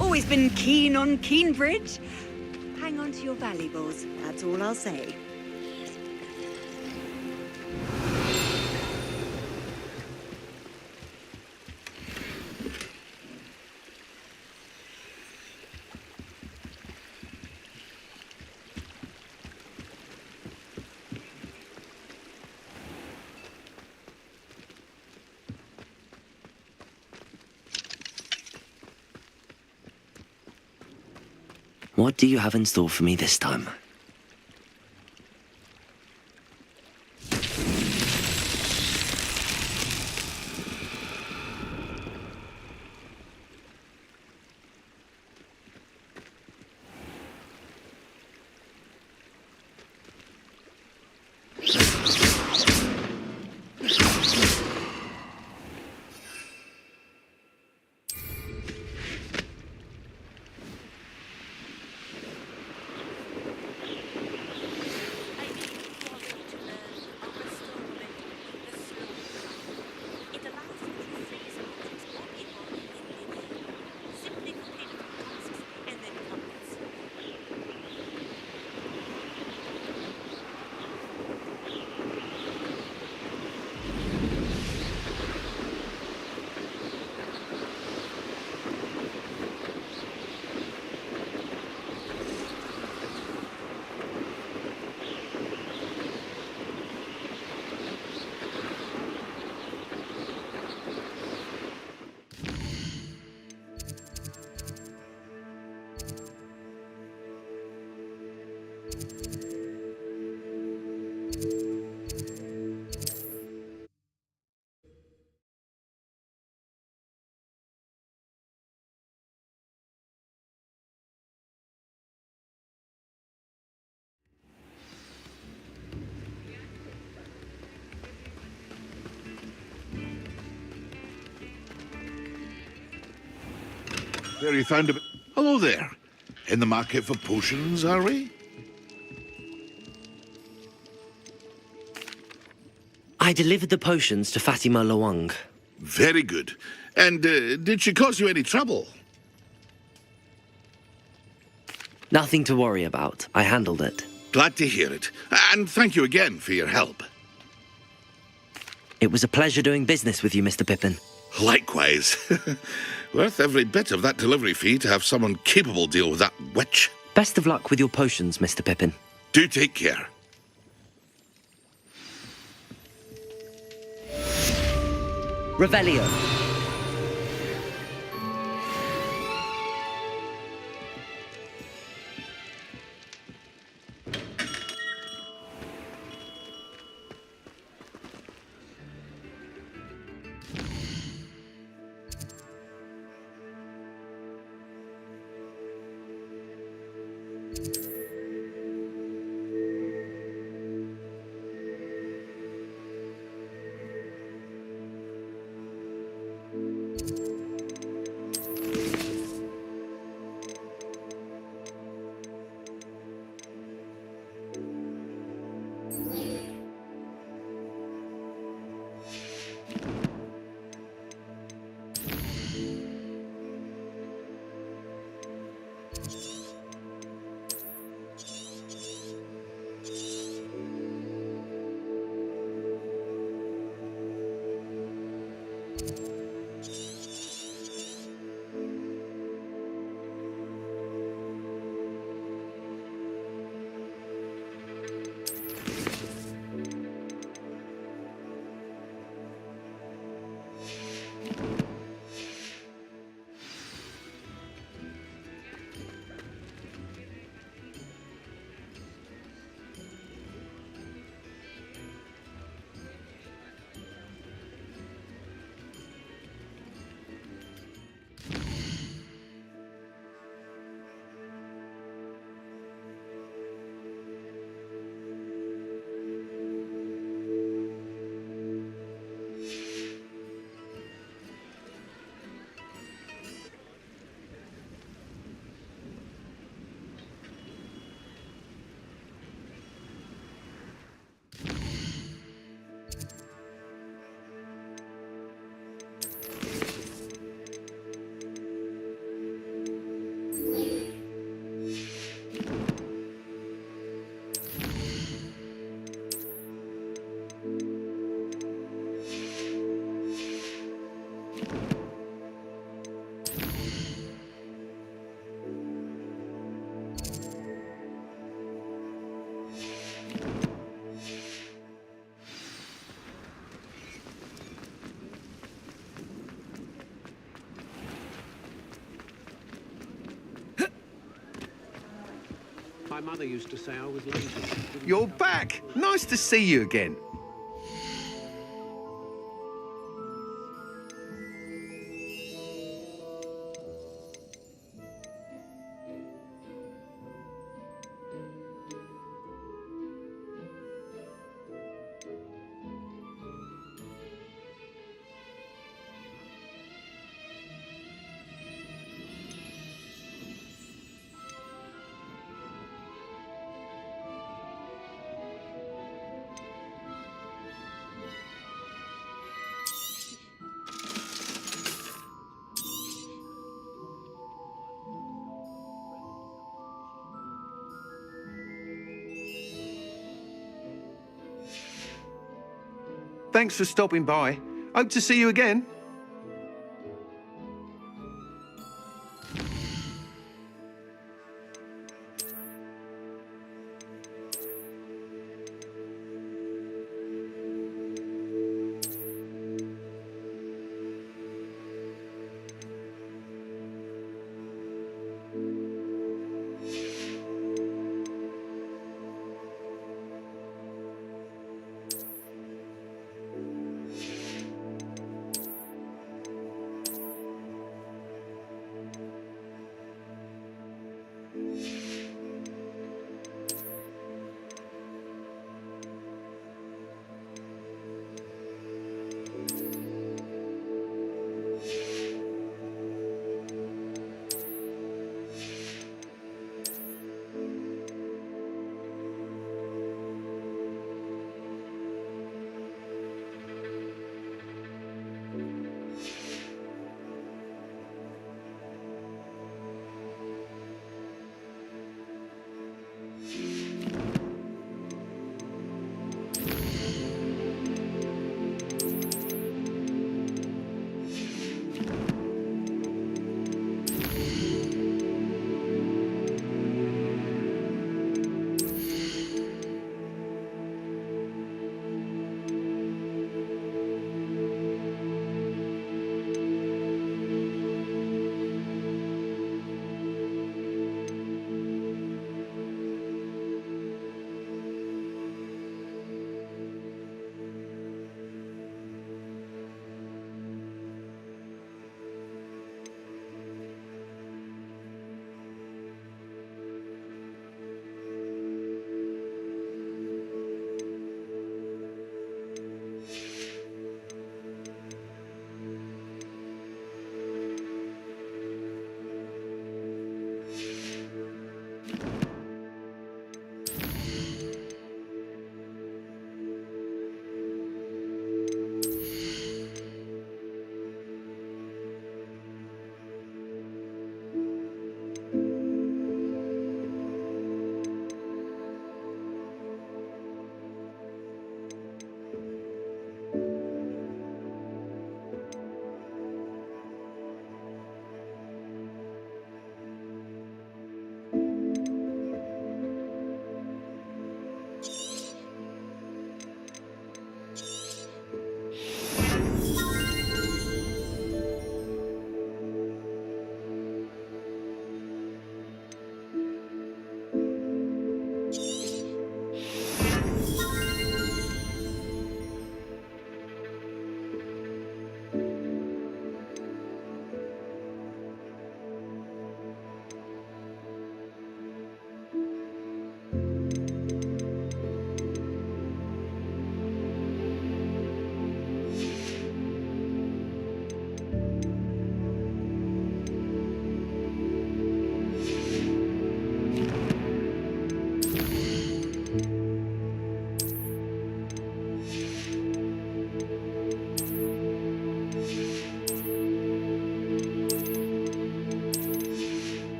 Always been keen on Keenbridge. Hang on to your valuables, that's all I'll say. What do you have in store for me this time? There you found a bit. Hello there. In the market for potions, are we? I delivered the potions to Fatima Lawang. Very good. And did she cause you any trouble? Nothing to worry about. I handled it. Glad to hear it. And thank you again for your help. It was a pleasure doing business with you, Mr. Pippin. Likewise. Worth every bit of that delivery fee to have someone capable deal with that witch. Best of luck with your potions, Mr. Pippin. Do take care. Revelio. My mother used to say I was lazy. You're back! Nice to see you again. Thanks for stopping by. Hope to see you again.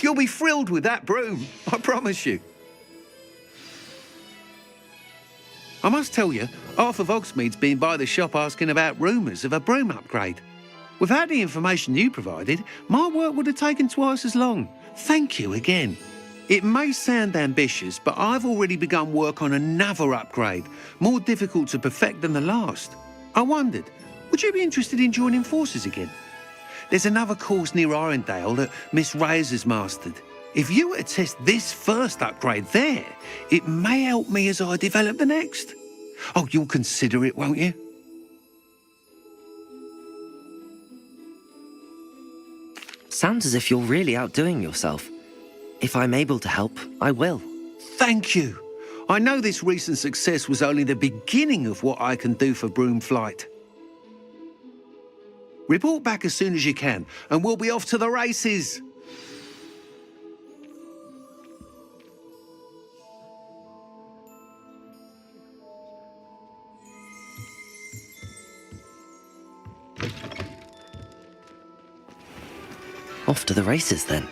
You'll be thrilled with that broom, I promise you. I must tell you, half of Hogsmeade's been by the shop asking about rumours of a broom upgrade. Without the information you provided, my work would have taken twice as long. Thank you again. It may sound ambitious, but I've already begun work on another upgrade, more difficult to perfect than the last. I wondered, would you be interested in joining forces again? There's another course near Irondale that Miss Reyes has mastered. If you were to test this first upgrade there, it may help me as I develop the next. Oh, you'll consider it, won't you? Sounds as if you're really outdoing yourself. If I'm able to help, I will. Thank you. I know this recent success was only the beginning of what I can do for Broomflight. Report back as soon as you can, and we'll be off to the races. Off to the races, then.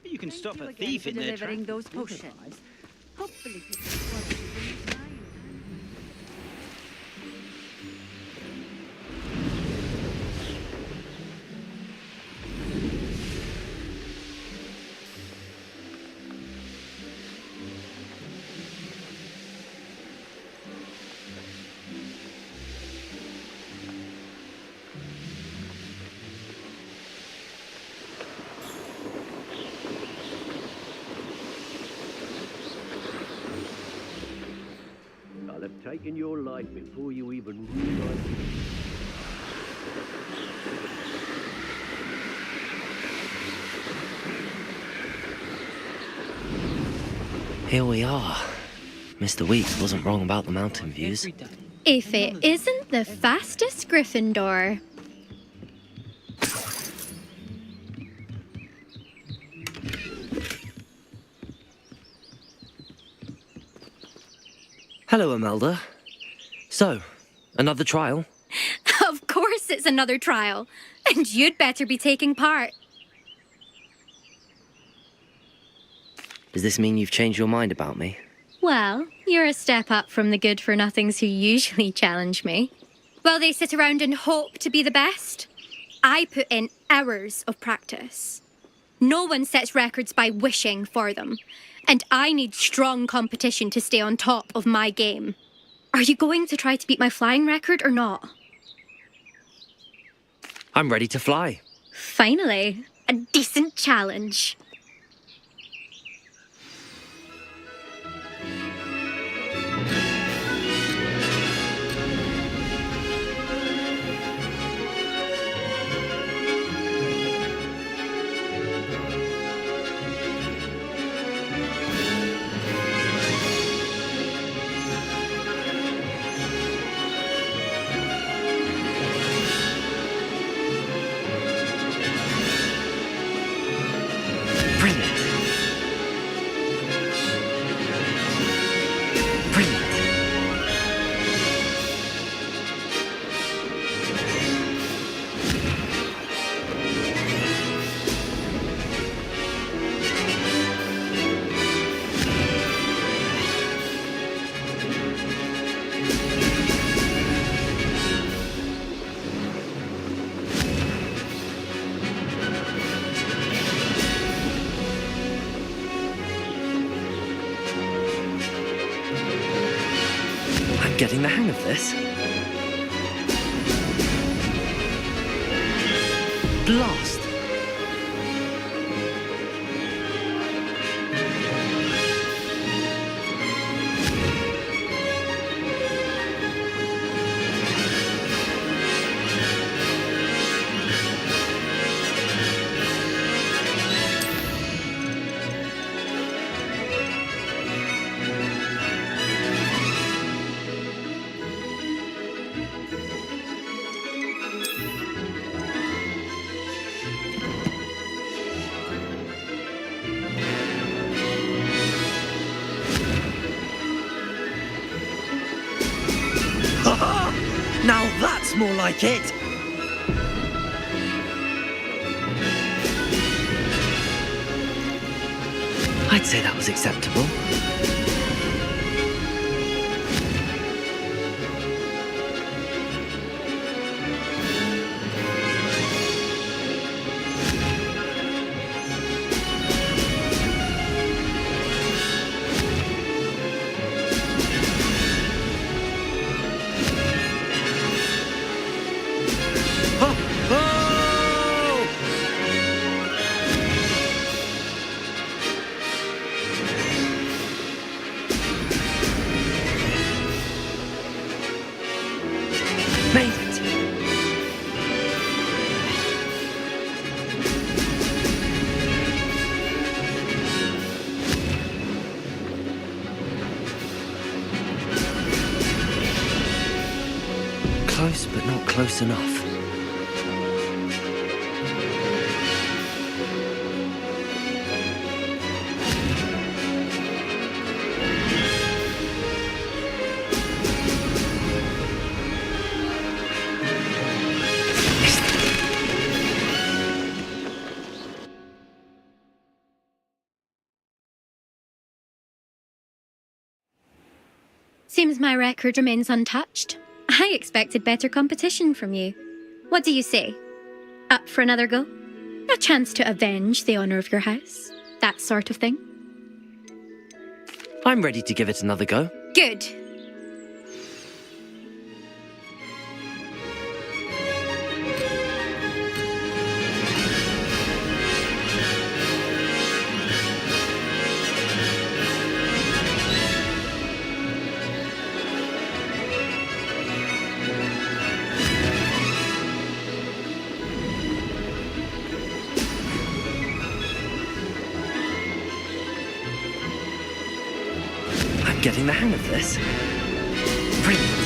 You can stop a thief in their delivering tracks. those potions. Hopefully, I'll have taken your life before you even realize it. Here we are. Mr. Weeks wasn't wrong about the mountain views. If it isn't the fastest Gryffindor. Hello, Imelda. So, another trial? Of course it's another trial. And you'd better be taking part. Does this mean you've changed your mind about me? Well, you're a step up from the good-for-nothings who usually challenge me. While they sit around and hope to be the best, I put in hours of practice. No one sets records by wishing for them, and I need strong competition to stay on top of my game. Are you going to try to beat my flying record or not? I'm ready to fly. Finally, a decent challenge. getting the hang of this. Blast! Now that's more like it! I'd say that was acceptable. Made it! Close, but not close enough. Seems my record remains untouched. I expected better competition from you. What do you say? Up for another go? A chance to avenge the honour of your house? That sort of thing? I'm ready to give it another go. Good. Getting the hang of this. Brilliant.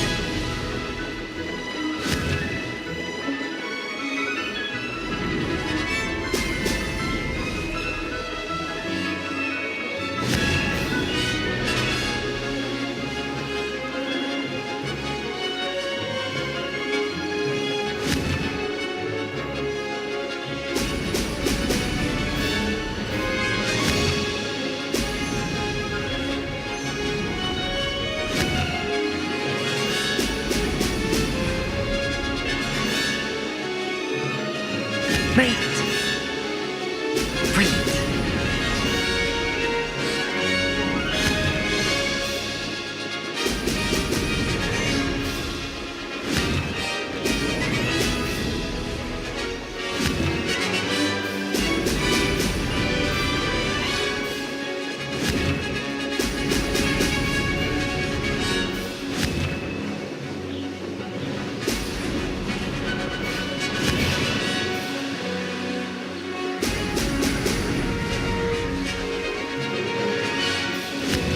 Made it! Brilliant!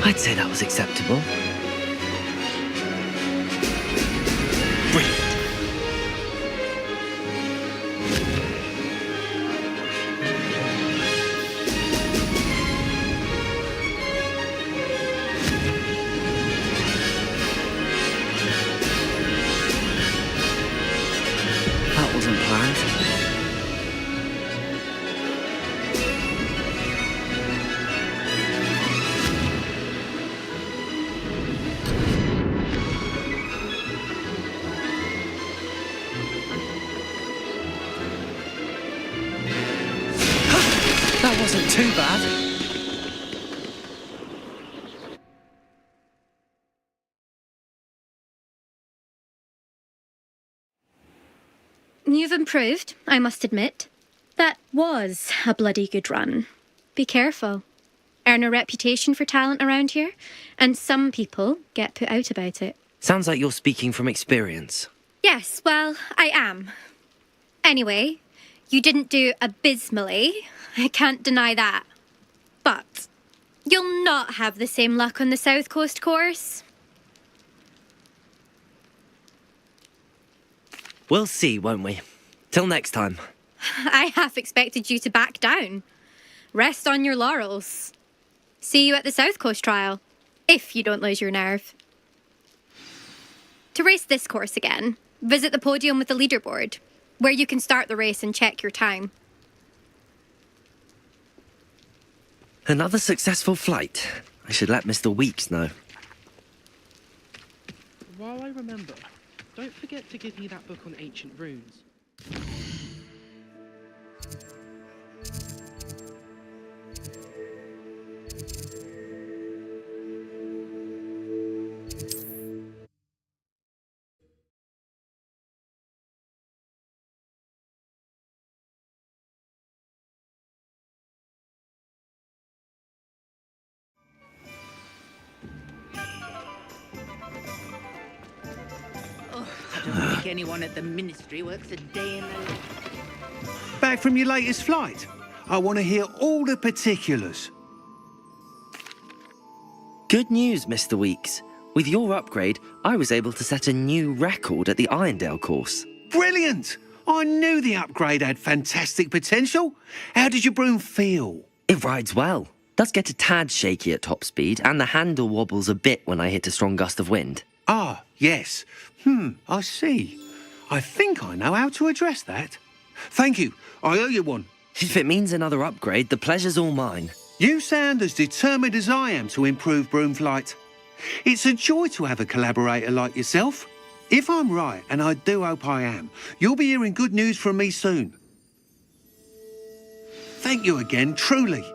I'd say that was acceptable. Brilliant. That wasn't planned. That wasn't too bad. you've improved, I must admit. That was a bloody good run. Be careful. Earn a reputation for talent around here, and some people get put out about it. Sounds like you're speaking from experience. Yes, well, I am. Anyway, you didn't do abysmally. I can't deny that. But you'll not have the same luck on the South Coast course. We'll see, won't we? Till next time. I half expected you to back down. Rest on your laurels. See you at the South Coast trial, if you don't lose your nerve. To race this course again, visit the podium with the leaderboard, where you can start the race and check your time. Another successful flight. I should let Mr. Weeks know. While I remember, don't forget to give me that book on ancient runes. I don't think anyone at the ministry works a day in their life. Back from your latest flight? I want to hear all the particulars. Good news, Mr. Weeks. With your upgrade, I was able to set a new record at the Irondale course. Brilliant! I knew the upgrade had fantastic potential. How did your broom feel? It rides well. Does get a tad shaky at top speed, and the handle wobbles a bit when I hit a strong gust of wind. Ah, yes. I see. I think I know how to address that. Thank you. I owe you one. If it means another upgrade, the pleasure's all mine. You sound as determined as I am to improve broom flight. It's a joy to have a collaborator like yourself. If I'm right, and I do hope I am, you'll be hearing good news from me soon. Thank you again, truly.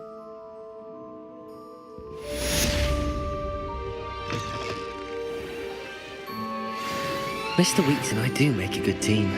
Mr. Weeks and I do make a good team.